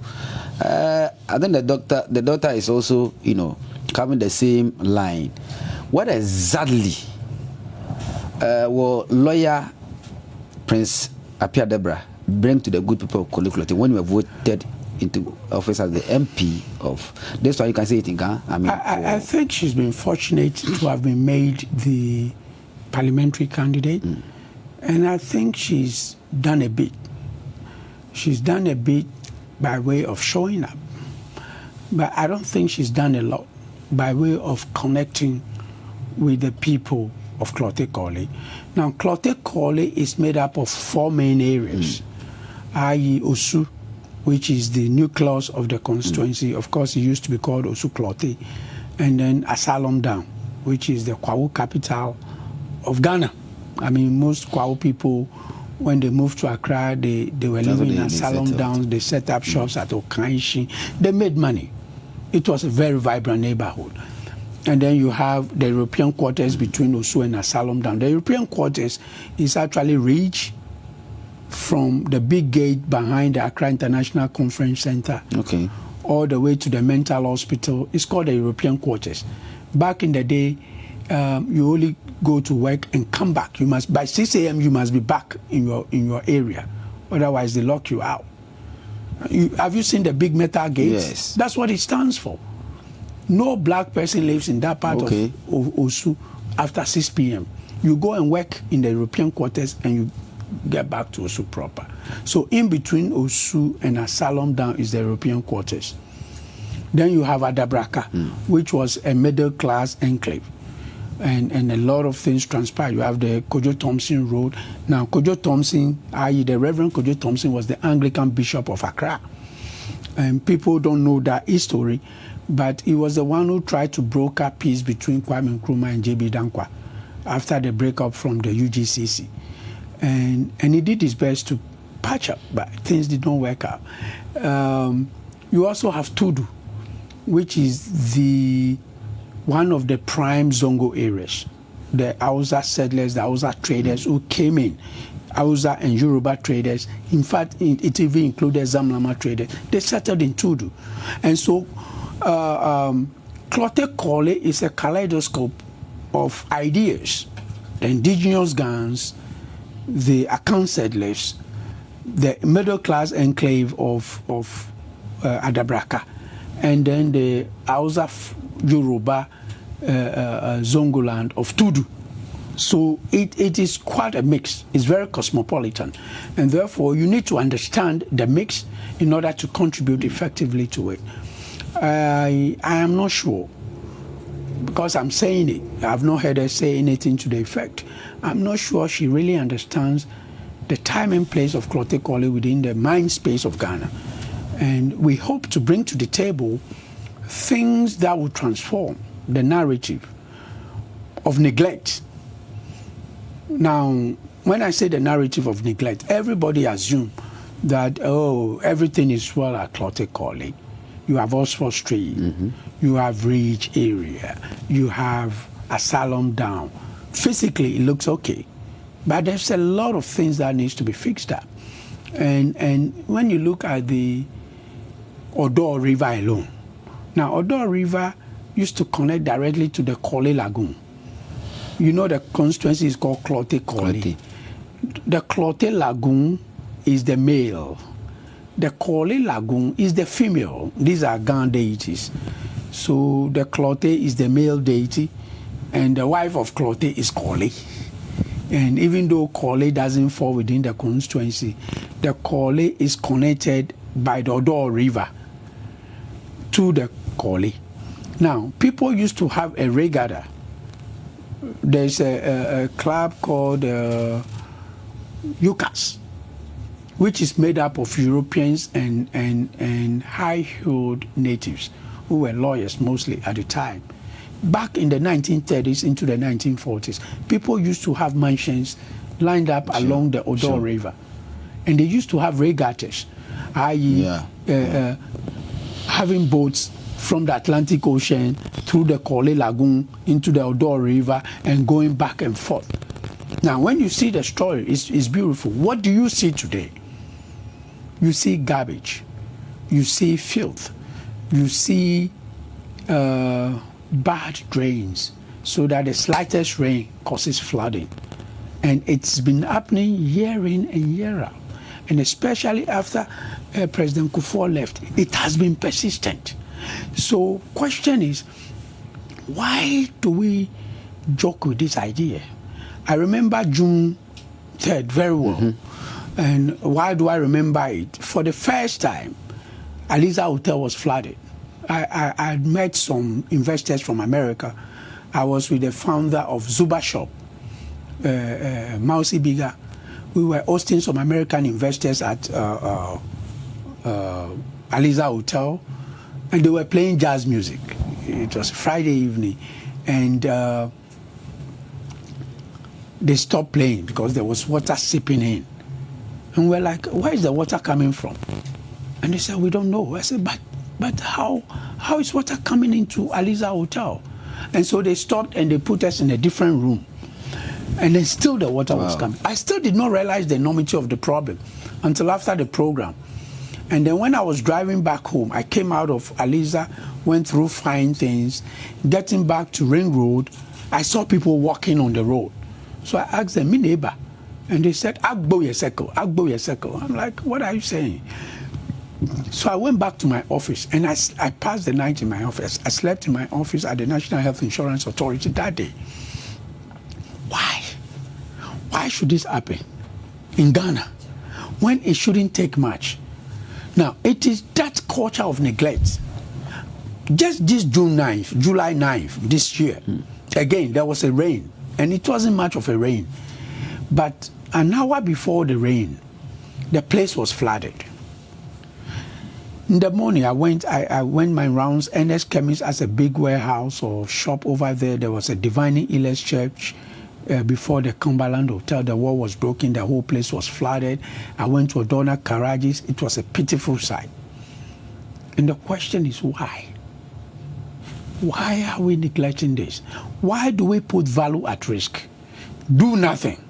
I think the daughter is also, coming the same line. What exactly will lawyer Prince Apia Debra bring to the good people of Klote when you were voted into office as the MP of this one? You can say it in Ghana. I think she's been fortunate to have been made the parliamentary candidate, and I think she's done a bit. She's done a bit by way of showing up, but I don't think she's done a lot by way of connecting with the people of Klote-Kwole. Now, Klote-Kwole is made up of 4 main areas, i.e. Osu, which is the nucleus of the constituency. Of course, it used to be called Osu Klote. And then Asalom Down, which is the Kwawu capital of Ghana. I mean, most Kwawu people, when they moved to Accra, they were living in Asalom Down. They set up shops at Okanshi. They made money. It was a very vibrant neighborhood. And then you have the European quarters between Osu and Asalom Down. The European quarters is actually reached from the big gate behind the Accra International Conference Center, all the way to the mental hospital. It's called the European quarters. Back in the day, you only go to work and come back. You must, by 6 a.m. you must be back in your area. Otherwise, they lock you out. Have you seen the big metal gates? Yes. That's what it stands for. No black person lives in that part of Osu after 6 p.m. You go and work in the European quarters and you get back to Osu proper. So in between Osu and Asylum down is the European quarters. Then you have Adabraka, which was a middle class enclave. And a lot of things transpired. You have the Kojo Thompson Road. Now, Kojo Thompson, i.e. the Reverend Kojo Thompson, was the Anglican Bishop of Accra. And people don't know that history, but he was the one who tried to broker peace between Kwame Nkrumah and J.B. Dankwa after the breakup from the UGCC. And he did his best to patch up, but things did not work out. You also have Tudu, which is one of the prime Zongo areas. The Hausa settlers, the Hausa traders who came in, Hausa and Yoruba traders. In fact, it even included Zamlama traders. They settled in Tudu. And so, Clote Kole is a kaleidoscope of ideas. The indigenous Gans, the Akan settlers, the middle class enclave of Adabraka, and then the Hausa Yoruba Zongoland of Tudu. So it is quite a mix. It's very cosmopolitan. And therefore, you need to understand the mix in order to contribute effectively to it. I am not sure, because I'm saying it. I've not heard her say anything to the effect. I'm not sure she really understands the time and place of Clote Kole within the mind space of Ghana. And we hope to bring to the table things that will transform the narrative of neglect. Now, when I say the narrative of neglect, everybody assumes that, everything is well at Clote Kole. You have Oxford Street, you have Ridge area, you have Asylum down. Physically, it looks okay, but there's a lot of things that needs to be fixed up. And when you look at the Adoa River alone, now Adoa River used to connect directly to the Kole Lagoon. You know the constituency is called Clote Kole. The Clote Lagoon is the male. The Kole Lagoon is the female. These are Gan deities. So the Clote is the male deity, and the wife of Clote is Kole. And even though Kole doesn't fall within the constituency, the Kole is connected by the Adoa River to the Kole. Now, people used to have a regatta. There's a club called UCAS, which is made up of Europeans and high-heeled natives who were lawyers mostly at the time. Back in the 1930s into the 1940s, people used to have mansions lined up along the Adoa River. And they used to have regattas, i.e. Having boats from the Atlantic Ocean through the Kole Lagoon into the Adoa River and going back and forth. Now, when you see the story, it's beautiful. What do you see today? You see garbage. You see filth. You see bad drains, so that the slightest rain causes flooding. And it's been happening year in and year out. And especially after President Kufuor left, it has been persistent. So question is, why do we joke with this idea? I remember June 3rd very well. And why do I remember it? For the first time, Aliza Hotel was flooded. I met some investors from America. I was with the founder of Zuba Shop, Mausi Biga. We were hosting some American investors at Aliza Hotel, and they were playing jazz music. It was Friday evening, and they stopped playing because there was water seeping in. And we're like, where is the water coming from? And they said, we don't know. I said, but how is water coming into Aliza Hotel? And so they stopped and they put us in a different room. And then still the water was coming. I still did not realize the enormity of the problem until after the program. And then when I was driving back home, I came out of Aliza, went through fine things, getting back to Ring Road, I saw people walking on the road. So I asked them, my neighbor, and they said, Agbo Yeseko, Agbo Yeseko. I'm like, what are you saying? So I went back to my office, and I passed the night in my office. I slept in my office at the National Health Insurance Authority that day. Why? should this happen in Ghana when it shouldn't take much? Now, it is that culture of neglect. Just this July 9th this year, again, there was a rain, and it wasn't much of a rain. But an hour before the rain, the place was flooded. In the morning, I went my rounds. NS Chemist has a big warehouse or shop over there. There was a Divine Healers Church before the Cumberland Hotel. The wall was broken. The whole place was flooded. I went to Adona Garages. It was a pitiful sight. And the question is why? Why are we neglecting this? Why do we put value at risk? Do nothing.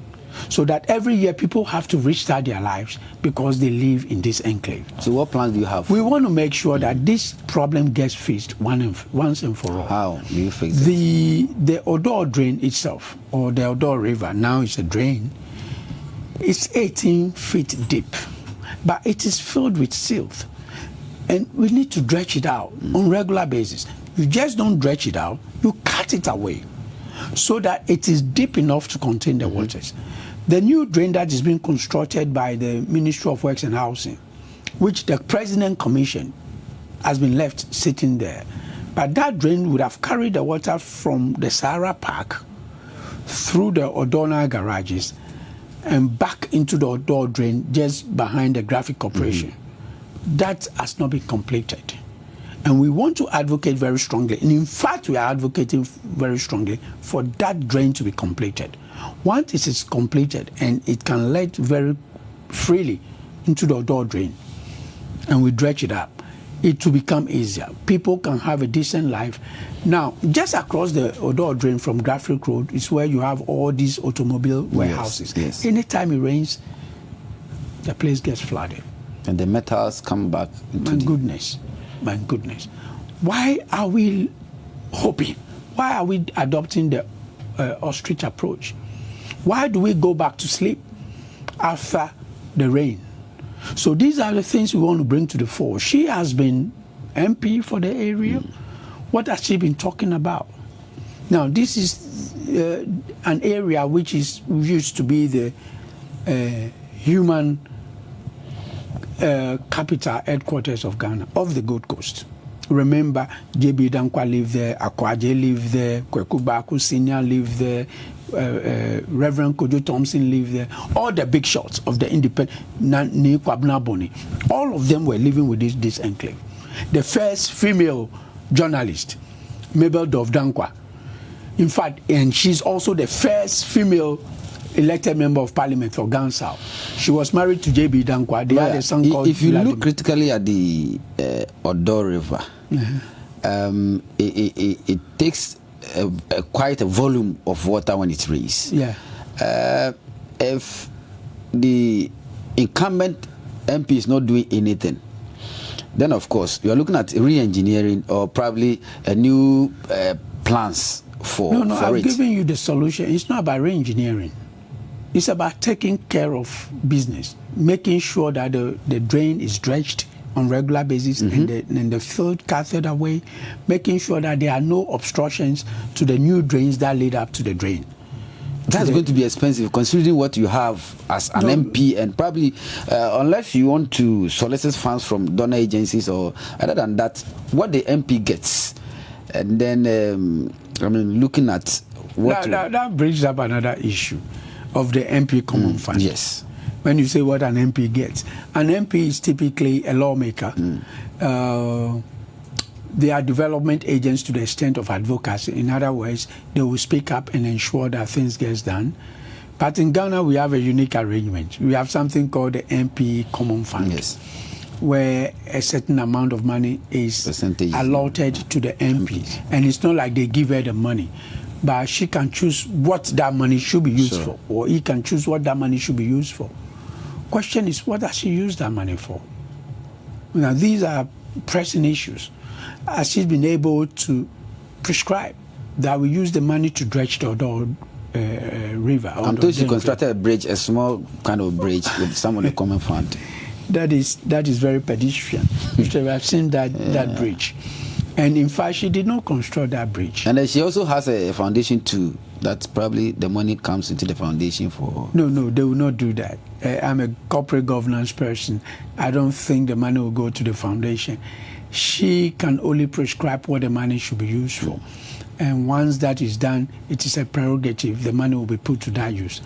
So that every year people have to restart their lives because they live in this enclave. So what plans do you have? We want to make sure that this problem gets fixed once and for all. How do you fix it? The Adoa drain itself, or the Adoa River, now it's a drain, it's 18 feet deep, but it is filled with silt. And we need to dredge it out on regular basis. You just don't dredge it out, you cut it away so that it is deep enough to contain the waters. The new drain that is being constructed by the Ministry of Works and Housing, which the President commissioned, has been left sitting there. But that drain would have carried the water from the Sahara Park through the Adona Garages and back into the Adoa drain just behind the Graphic Corporation. That has not been completed. And we want to advocate very strongly, and in fact we are advocating very strongly for that drain to be completed. Once it is completed and it can let very freely into the Adoa drain and we dredge it up, it will become easier. People can have a decent life. Now, just across the Adoa drain from Graphic Road is where you have all these automobile warehouses. Yes. Anytime it rains, the place gets flooded. And the metals come back into My goodness. Why are we hoping? Why are we adopting the ostrich approach? Why do we go back to sleep after the rain? So these are the things we want to bring to the fore. She has been MP for the area. What has she been talking about? Now, this is an area which used to be the human capital headquarters of Ghana, of the Gold Coast. Remember, J.B. Dankwa lived there, Akwaje lived there, Kweku Baku Senior lived there, Reverend Kojo Thompson lived there. All the big shots of the independent, Kwabna Boni, all of them were living with this enclave. The first female journalist, Mabel Dov Dankwa, in fact, and she's also the first female elected member of parliament for Ghana South. She was married to J.B. Dankwa. They had a son called if you look critically at the Adoa River, it takes quite a volume of water when it rains. Yeah. If the incumbent MP is not doing anything, then of course you are looking at re-engineering or probably a new plans for No, for I'm it. giving you the solution. It's not about re-engineering. It's about taking care of business, making sure that the drain is dredged on regular basis and the field carted away, making sure that there are no obstructions to the new drains that lead up to the drain. That's going to be expensive considering what you have as an MP, and probably unless you want to solicit funds from donor agencies, or other than that, what the MP gets. And then looking at what that brings up another issue of the MP Common Fund. Yes. When you say what an MP gets, an MP is typically a lawmaker. They are development agents to the extent of advocacy. In other words, they will speak up and ensure that things get done. But in Ghana, we have a unique arrangement. We have something called the MP Common Fund, where a certain amount of money is allotted to the MP. And it's not like they give her the money, but she can choose what that money should be used for, or he can choose what that money should be used for. Question is, what does she use that money for? Now, these are pressing issues. Has she been able to prescribe that we use the money to dredge the Adoa River? I'm told she constructed a bridge, a small kind of bridge with some of the common fund. That is very pedestrian. I've seen that bridge. And in fact, she did not construct that bridge. And then she also has a foundation to that probably the money comes into the foundation for... No, they will not do that. I'm a corporate governance person. I don't think the money will go to the foundation. She can only prescribe what the money should be used for. And once that is done, it is a prerogative. The money will be put to that use.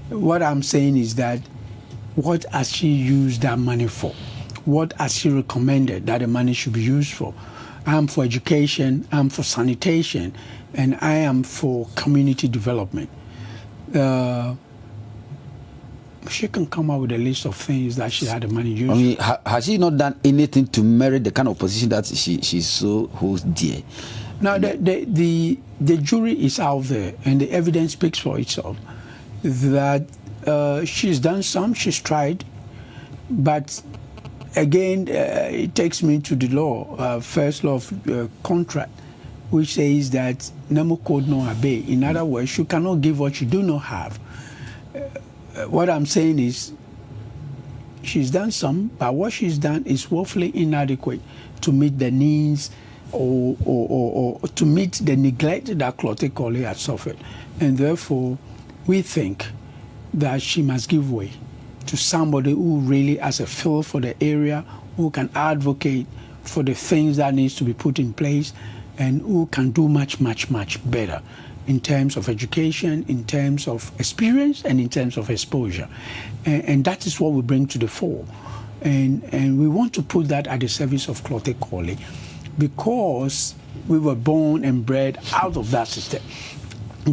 What I'm saying is that, what has she used that money for? What has she recommended that the money should be used for? I'm for education, I'm for sanitation, and I am for community development. She can come up with a list of things that she had the money used. I mean, has she not done anything to merit the kind of position that she so holds dear? Now, the jury is out there, and the evidence speaks for itself. That she's done some, she's tried, but again, it takes me to the law, first law of contract, which says that nemo code no obey. In other words, you cannot give what you do not have. What I'm saying is, she's done some, but what she's done is woefully inadequate to meet the needs or to meet the neglect that Clotilde Colley has suffered. And therefore, we think that she must give way to somebody who really has a feel for the area, who can advocate for the things that needs to be put in place, and who can do much, much, much better in terms of education, in terms of experience, and in terms of exposure. And that is what we bring to the fore. And we want to put that at the service of Clotilde Colley, because we were born and bred out of that system.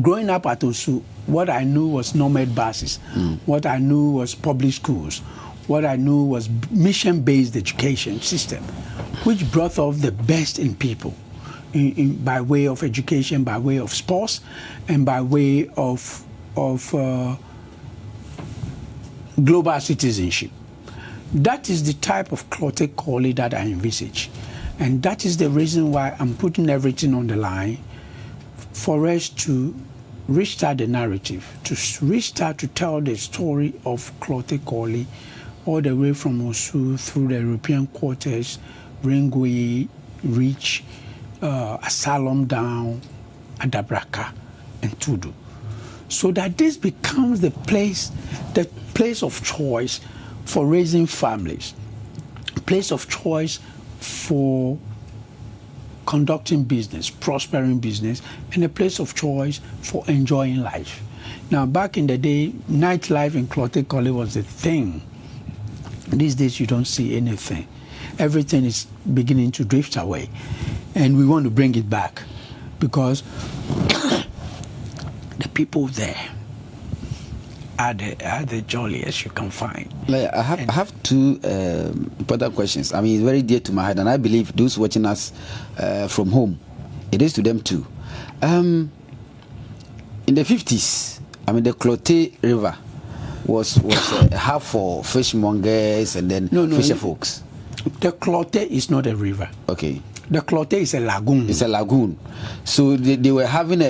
Growing up at Osu, what I knew was normed buses. What I knew was public schools. What I knew was mission-based education system, which brought off the best in people, by way of education, by way of sports, and by way of global citizenship. That is the type of Clotilde Colley that I envisage. And that is the reason why I'm putting everything on the line, for us to restart the narrative, to restart to tell the story of Clotilde Colley all the way from Osu through the European quarters, Ringwe, Reach, Asylum Down, Adabraka, and Tudu. So that this becomes the place of choice for raising families, a place of choice for conducting business, prospering business, and a place of choice for enjoying life. Now, back in the day, nightlife in Clotilde Colley was the thing. These days, you don't see anything. Everything is beginning to drift away. And we want to bring it back, because the people there are the jolliest you can find. I have two important questions. I mean, it's very dear to my heart, and I believe those watching us from home, it is to them too. In the 50s, I mean, the Clotilde River was a hub for fishmongers and then fisher folks. The Clotilde is not a river. Okay. The Clotilde is a lagoon. It's a lagoon. So they were having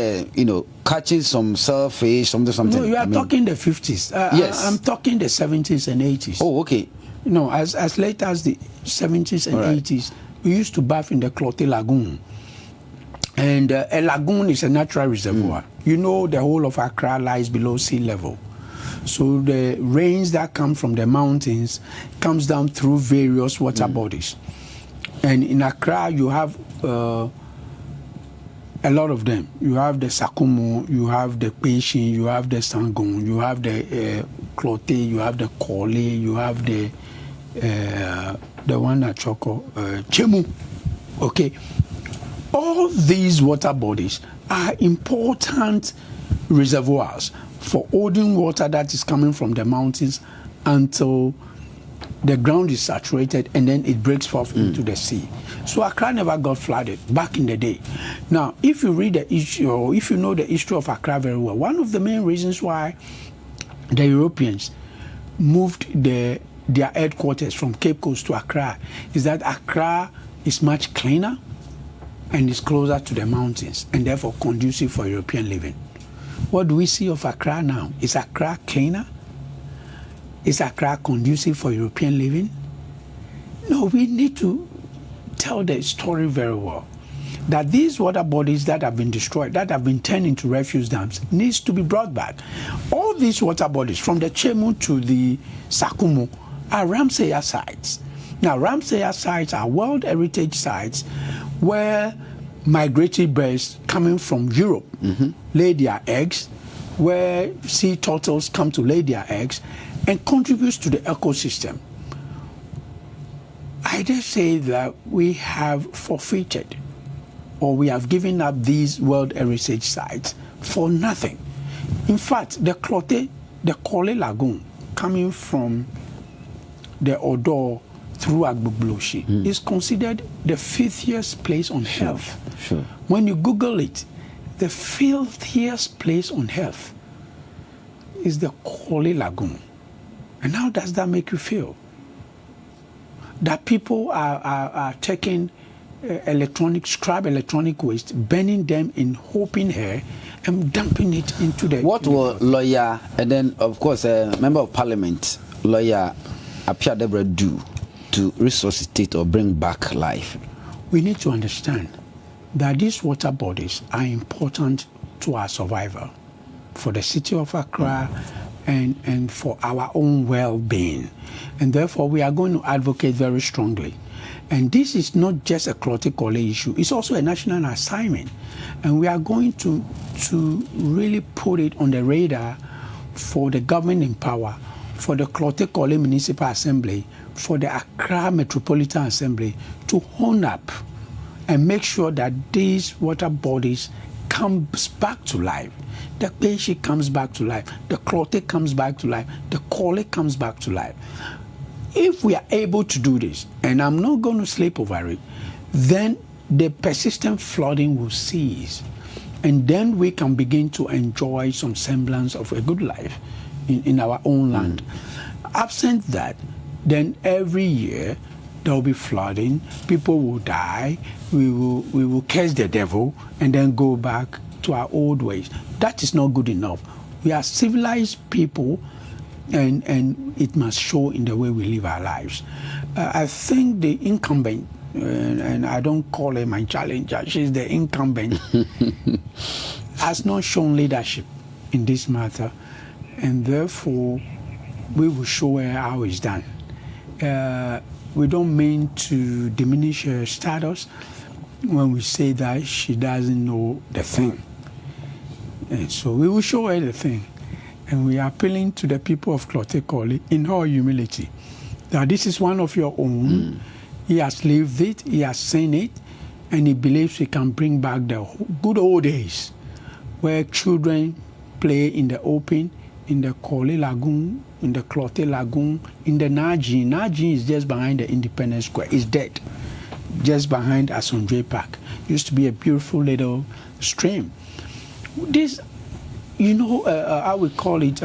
catching some sailfish, something. No, you are talking the 50s. Yes. I'm talking the 70s and 80s. Oh, okay. No, as late as the 70s and 80s, we used to bath in the Clotilde Lagoon. And a lagoon is a natural reservoir. You know, the whole of Accra lies below sea level. So the rains that come from the mountains comes down through various water bodies. And in Accra, you have a lot of them. You have the Sakumo, you have the Peshin, you have the Sangon, you have the Clotilde, you have the Colley, you have the one at Choco, Chemu. Okay. All these water bodies are important reservoirs for holding water that is coming from the mountains until the ground is saturated and then it breaks forth into the sea. So Accra never got flooded back in the day. Now, if you read the history, or if you know the history of Accra very well, one of the main reasons why the Europeans moved their headquarters from Cape Coast to Accra is that Accra is much cleaner and is closer to the mountains and therefore conducive for European living. What do we see of Accra now? Is Accra cleaner? Is Accra conducive for European living? No, we need to tell the story very well. that these water bodies that have been destroyed, that have been turned into refuse dams, needs to be brought back. All these water bodies, from the Chemu to the Sakumu, are Ramsar sites. Now, Ramsar sites are World Heritage sites where migratory birds coming from Europe lay their eggs, where sea turtles come to lay their eggs, and contributes to the ecosystem. I dare say that we have forfeited, or we have given up these World Heritage sites for nothing. In fact, the Kole Lagoon, coming from the Adoa through Agbogloshi, is considered the filthiest place on earth. Sure. When you Google it, the filthiest place on earth is the Kole Lagoon. And how does that make you feel? That people are taking scrap electronic waste, burning them in open air, and dumping it into the... What will lawyer, and then, of course, a member of parliament, lawyer Apia Debra, do to resuscitate or bring back life? We need to understand that these water bodies are important to our survival, for the city of Accra, and for our own well-being. And therefore, we are going to advocate very strongly. And this is not just a Klote-Kole issue, it's also a national assignment. And we are going to really put it on the radar for the government in power, for the Klote-Kole Municipal Assembly, for the Accra Metropolitan Assembly to hone up and make sure that these water bodies comes back to life. The Peshi comes back to life. The Klote comes back to life. The Kole comes back to life. If we are able to do this, and I'm not going to sleep over it, then the persistent flooding will cease. And then we can begin to enjoy some semblance of a good life in our own land. Absent that, then every year there will be flooding, people will die, we will curse the devil, and then go back to our old ways. That is not good enough. We are civilized people, and it must show in the way we live our lives. I think the incumbent, and I don't call her my challenger, she's the incumbent, has not shown leadership in this matter, and therefore we will show her how it's done. We don't mean to diminish her status when we say that she doesn't know the thing. And so we will show her the thing. And we are appealing to the people of Klote-Kole in all humility that this is one of your own. He has lived it, he has seen it, and he believes he can bring back the good old days where children play in the open, in the Kole Lagoon, in the Klote Lagoon, in the Najin. Najin is just behind the Independence Square. It's dead, just behind Asundre Park. Used to be a beautiful little stream. This, I would call it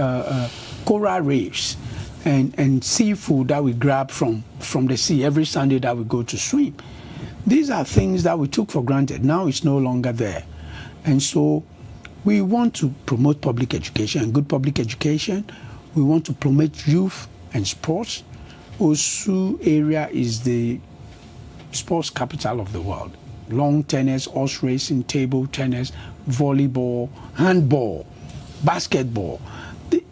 coral reefs and seafood that we grab from the sea every Sunday that we go to swim. These are things that we took for granted. Now it's no longer there. And so we want to promote public education and good public education. We want to promote youth and sports. Osu area is the sports capital of the world. Lawn tennis, horse racing, table tennis, volleyball, handball, basketball,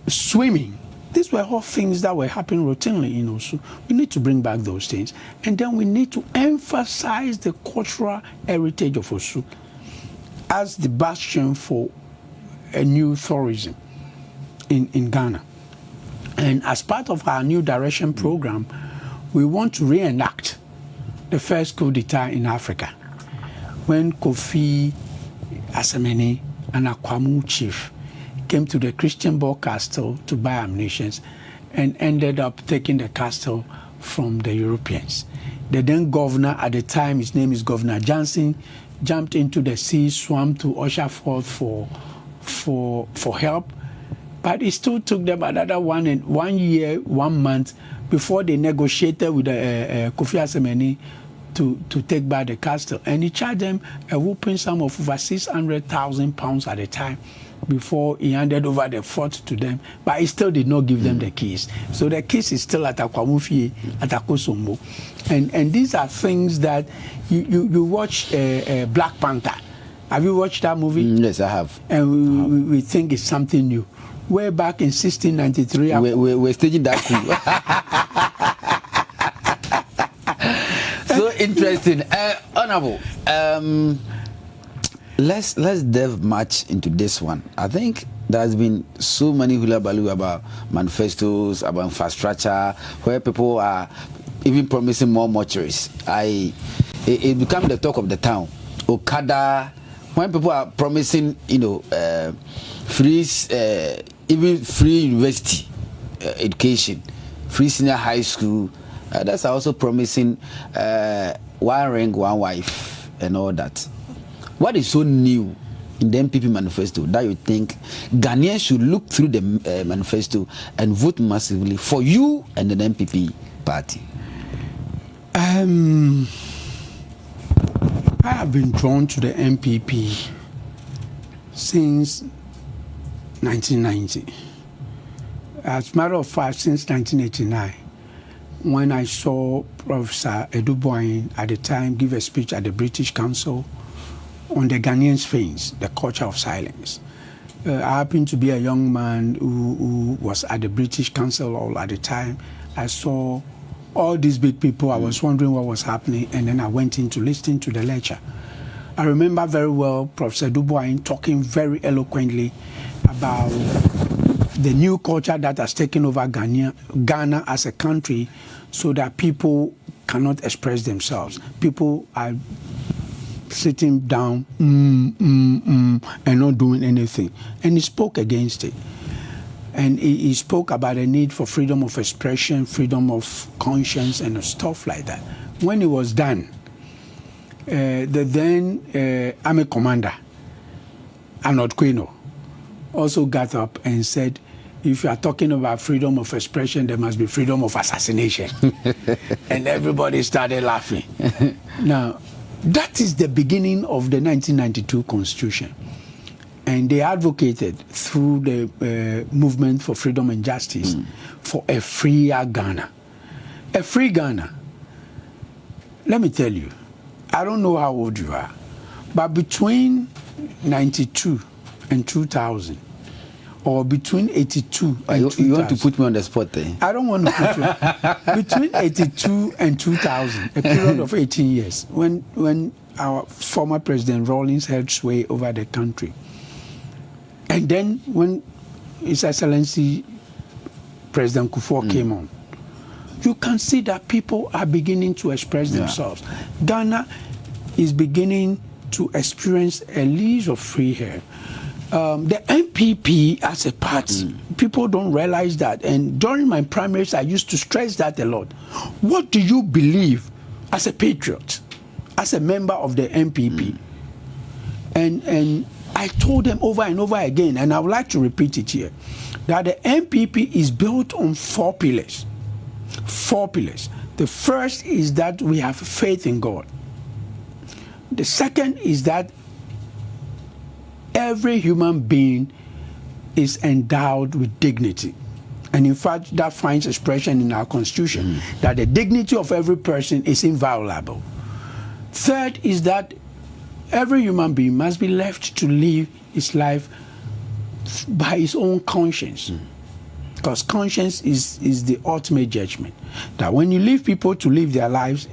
swimming. These were all things that were happening routinely in Osu. We need to bring back those things. And then we need to emphasize the cultural heritage of Osu as the bastion for a new tourism in Ghana. And as part of our New Direction program, we want to reenact the first coup d'etat in Africa, when Kofi Asemeni, an Akwamu chief, came to the Christian Ball Castle to buy ammunition and ended up taking the castle from the Europeans. The then governor at the time, his name is Governor Johnson, jumped into the sea, swam to usher forth for help, but it still took them another 1 year, 1 month before they negotiated with Kofi Asemeni to take back the castle. And he charged them a whooping sum of over £600,000 at the time before he handed over the fort to them, but he still did not give them the keys. So the keys is still at Akwamufi, at Akosombo. And these are things that you watch Black Panther. Have you watched that movie? Yes, I have. And we think it's something new. Way back in 1693. We're staging that coup. So interesting. Honorable, let's delve much into this one. I think there's been so many hula baloo about manifestos, about infrastructure, where people are even promising more mortuaries. It became the talk of the town. Okada, when people are promising, free, even free university education, free senior high school, that's also promising one ring, one wife, and all that. What is so new in the MPP manifesto that you think Ghanaians should look through the manifesto and vote massively for you and the MPP party? I have been drawn to the MPP since 1990. As a matter of fact, since 1989, when I saw Professor Adoa at the time give a speech at the British Council on the Ghanaians' faith, the culture of silence. I happened to be a young man who was at the British Council all at the time. I saw all these big people. I was wondering what was happening, and then I went in to listen to the lecture. I remember very well Professor Adoa talking very eloquently about the new culture that has taken over Ghana as a country, so that people cannot express themselves. People are sitting down and not doing anything. And he spoke against it. And he spoke about the need for freedom of expression, freedom of conscience, and stuff like that. When it was done, the then army commander, Arnold Quino, also got up and said, if you are talking about freedom of expression, there must be freedom of assassination. And everybody started laughing. Now, that is the beginning of the 1992 Constitution. And they advocated through the movement for freedom and justice for a freer Ghana. A free Ghana. Let me tell you, I don't know how old you are, but between 92 and 2000, or between 82 and 2000. You want to put me on the spot there? I don't want to put you. Between 82 and 2000, a period of 18 years, when our former President Rawlings held sway over the country. And then when His Excellency President Kufuor came on, you can see that people are beginning to express themselves. Ghana is beginning to experience a lease of free air. The MPP as a party, people don't realize that. And during my primaries, I used to stress that a lot. What do you believe as a patriot, as a member of the MPP? And I told them over and over again, and I would like to repeat it here, that the MPP is built on 4 pillars. 4 pillars. The first is that we have faith in God. The second is that every human being is endowed with dignity. And in fact, that finds expression in our Constitution, that the dignity of every person is inviolable. Third is that every human being must be left to live his life by his own conscience. Because conscience is the ultimate judgment. That when you leave people to live their lives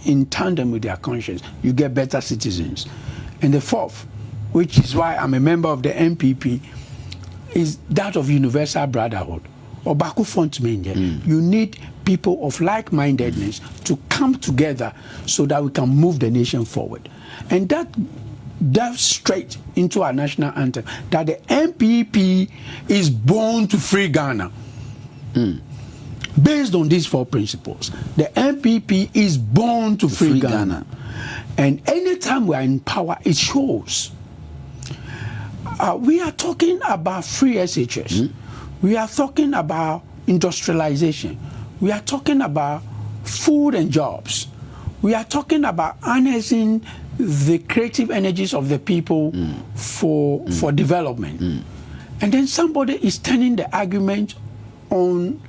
in tandem with their conscience, you get better citizens. And the fourth, which is why I'm a member of the MPP, is that of universal brotherhood. Or Baku Fontmenye. You need people of like-mindedness to come together so that we can move the nation forward. And that delves straight into our national anthem, that the MPP is born to free Ghana. Based on these 4 principles, the MPP is born to free Ghana. And anytime we are in power, it shows. We are talking about free SHS. We are talking about industrialization. We are talking about food and jobs. We are talking about harnessing the creative energies of the people for development. And then somebody is turning the argument on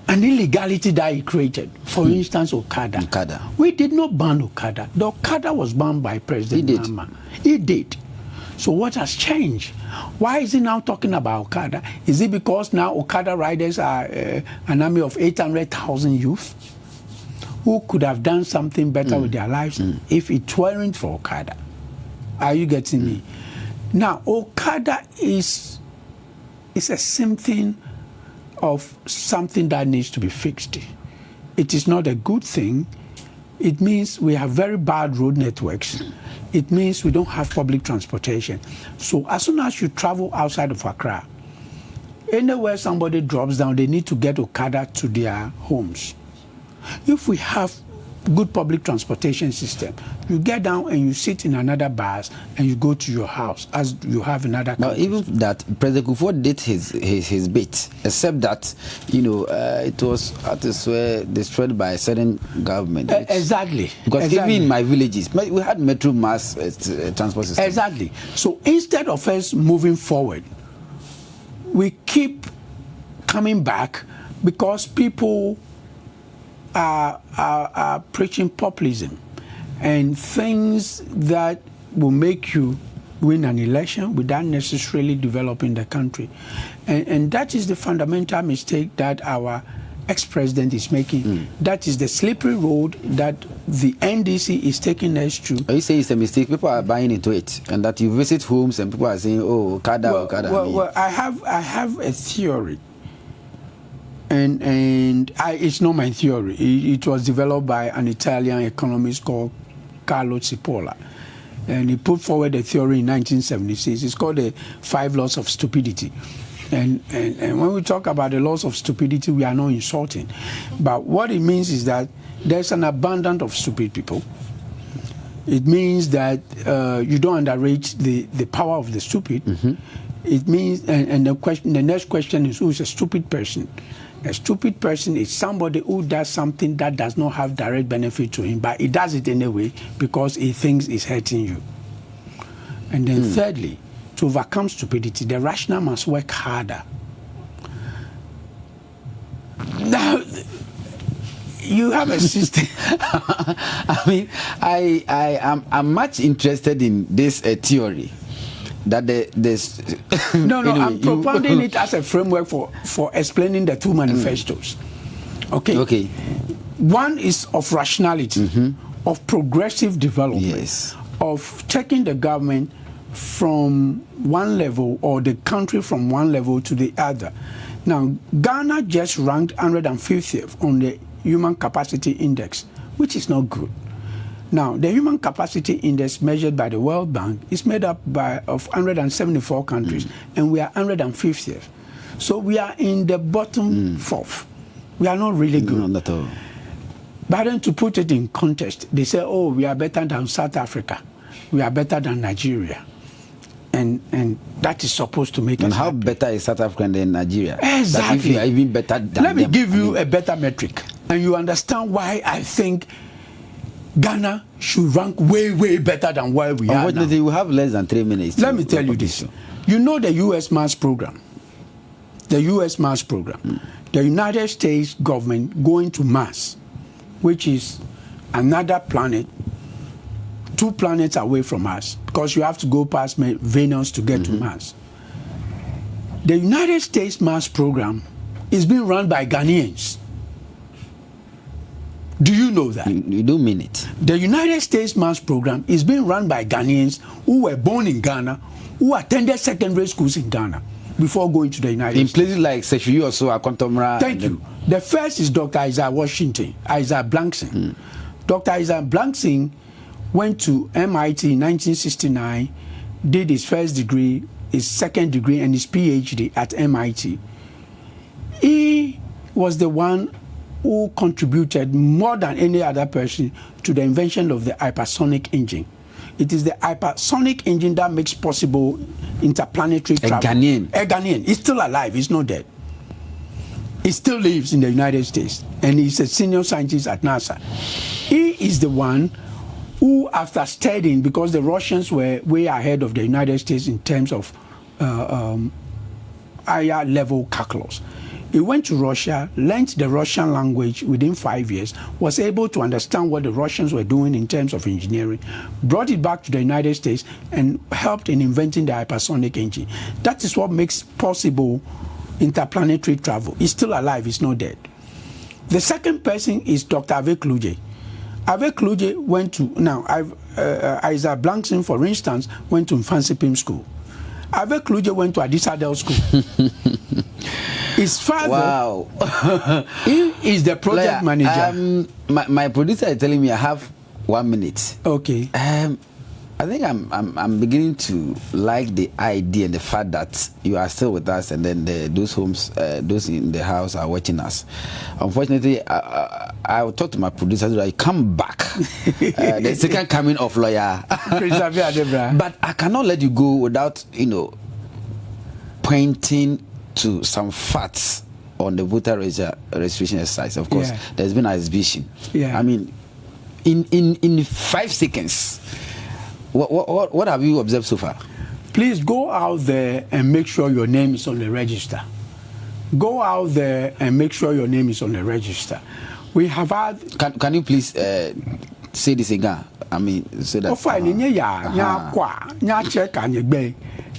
an illegality that he created. For instance, Okada. We did not ban Okada. The Okada was banned by President Mahama. He did. So what has changed? Why is he now talking about Okada? Is it because now Okada riders are an army of 800,000 youth who could have done something better with their lives if it weren't for Okada? Are you getting me? Now, Okada is a symptom of something that needs to be fixed. It is not a good thing. It means we have very bad road networks. It means we don't have public transportation. So as soon as you travel outside of Accra, anywhere somebody drops down, they need to get Okada to their homes. If we have good public transportation system, you get down and you sit in another bus and you go to your house as you have in other countries. But even that, President Kufuor did his bit, except that, it was, out to swear, destroyed by a certain government. Exactly. Because even in my villages, we had metro mass transport system. Exactly. So instead of us moving forward, we keep coming back because people are preaching populism and things that will make you win an election without necessarily developing the country. And that is the fundamental mistake that our ex-president is making. That is the slippery road that the NDC is taking us to. You say it's a mistake. People are buying into it, and that you visit homes and people are saying, "Oh, Okada, Okada." Well, I have a theory. And it's not my theory. It was developed by an Italian economist called Carlo Cipolla. And he put forward a theory in 1976. It's called the 5 laws of stupidity. And when we talk about the laws of stupidity, we are not insulting. But what it means is that there's an abundance of stupid people. It means that you don't underrate the power of the stupid. It means, and the next question is, who is a stupid person? A stupid person is somebody who does something that does not have direct benefit to him, but he does it anyway because he thinks it's hurting you. And then thirdly, to overcome stupidity, the rational must work harder. Now, you have a system. I mean, I'm much interested in this theory. That No, anyway, I'm propounding it as a framework for explaining the 2 manifestos. Okay. One is of rationality, of progressive development, of taking the government from one level or the country from one level to the other. Now, Ghana just ranked 150th on the Human Capacity Index, which is not good. Now, the Human Capacity Index measured by the World Bank is made up of 174 countries, and we are 150th. So we are in the bottom 4th. We are not really good. Not at all. But then to put it in context, they say, oh, we are better than South Africa. We are better than Nigeria. And that is supposed to make us how happy. better is South Africa than Nigeria? Exactly. If you are even better than Let me them, give you a better metric, and you understand why I think Ghana should rank way, way better than where we are now. Unfortunately, we have less than 3 minutes. Let me tell you this. You know the U.S. Mars program. The U.S. Mars program. The United States government going to Mars, which is another planet, 2 planets away from us, because you have to go past Venus to get to Mars. The United States Mars program is being run by Ghanaians. Do you know that? You do mean it. The United States Mars program is being run by Ghanaians who were born in Ghana, who attended secondary schools in Ghana before going to the United States. In places like Seshuri or so, Akontomra. Thank you. The first is Dr. Isaiah Blankson. Dr. Isaiah Blankson went to MIT in 1969, did his first degree, his second degree, and his PhD at MIT. He was the one who contributed more than any other person to the invention of the hypersonic engine. It is the hypersonic engine that makes possible interplanetary travel. A Ghanaian. He's still alive. He's not dead. He still lives in the United States, and he's a senior scientist at NASA. He is the one who, after studying, because the Russians were way ahead of the United States in terms of higher level calculus. He went to Russia, learned the Russian language within 5 years, was able to understand what the Russians were doing in terms of engineering, brought it back to the United States, and helped in inventing the hypersonic engine. That is what makes possible interplanetary travel. He's still alive, he's not dead. The second person is Dr. Ave Kluje. Ave Kluje went to, now, Isaac Blankson, for instance, went to Mfantsipim School. Ave Kluje went to Adisadel School. His father, wow. he is the project manager. My producer is telling me I have 1 minute. Okay. I think I'm beginning to like the idea and the fact that you are still with us, and then those in the house are watching us. Unfortunately, I will talk to my producer that I come back. The second coming of lawyer. But I cannot let you go without, pointing to some facts on the voter registration exercise. Of course, there's been an exhibition. Yeah. I mean, in 5 seconds. What have you observed so far? Please go out there and make sure your name is on the register. Go out there and make sure your name is on the register. We have had. Can you please say this again? I mean, so that.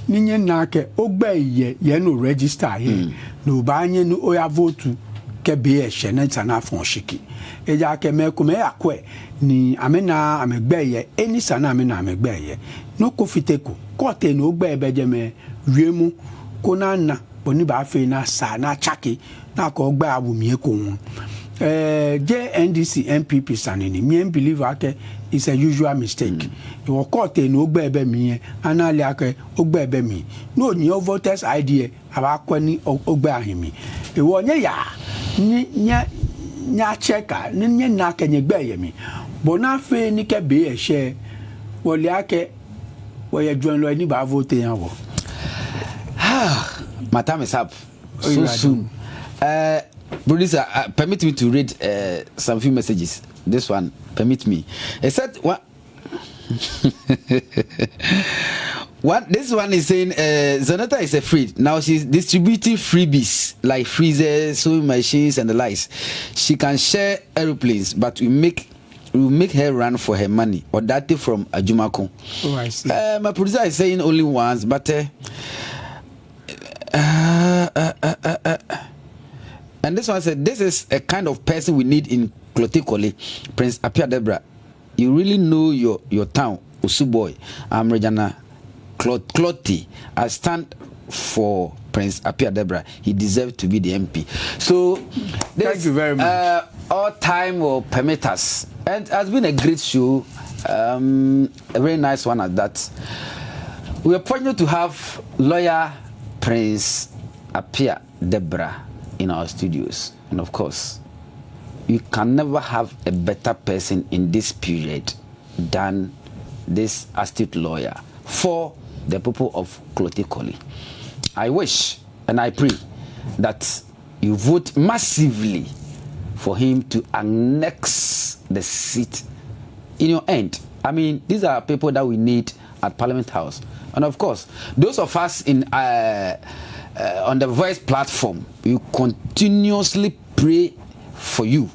Ninye nake ogbe ye no register here no ba nye no oya vote ke be ehye na tsana fon shiki eja ke me ko me akwe ni amena amegbe ye eni sana amena amegbe ye no ko fiteko ko te no ogbe ebeje me wiemu ko na boni ba fe na sa na chaki na ko ogbe abumie ko won JNDC MPP sanini me believe ake is a usual mistake. You court no ogbe mi anale ake ogbe mi no ni voters idea abakwani ogbe ahimi e wo nye ya nya cheka nye na kenye gbe yemi bona fe ni ke be ehye wo le ake wo ye join lo ni ba vote yan wo. My time is up so soon. Producer, permit me to read some few messages. This one, permit me. It said what? This one is saying Zanata is a free. Now she's distributing freebies like freezers, sewing machines, and the likes. She can share aeroplanes, but we make her run for her money. Or that from Ajumako. Oh, I see. My producer is saying only once, but and this one said, this is a kind of person we need in Klotikoli. Prince Apia Debra, you really know your town, Usuboy. I'm Regina Kloti. I stand for Prince Apia Debra. He deserves to be the MP. So, thank you very much. All time will permit us. And it has been a great show. A very nice one at that. We are fortunate to have lawyer Prince Apia Debra in our studios, and of course you can never have a better person in this period than this astute lawyer for the people of Klotikoli. I wish and I pray that you vote massively for him to annex the seat in your end. I mean, these are people that we need at Parliament House, and of course those of us in on the Voice platform, we continuously pray for you,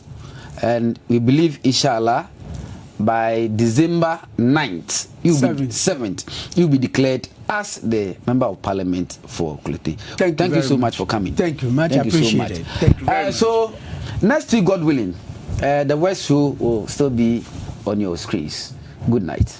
and we believe inshallah by December 9th, 7th, you'll be declared as the member of parliament for Klote. Thank you so much for coming. Thank you much. Thank you so much. Thank you very much. So next week, God willing, the Voice show will still be on your screens. Good night.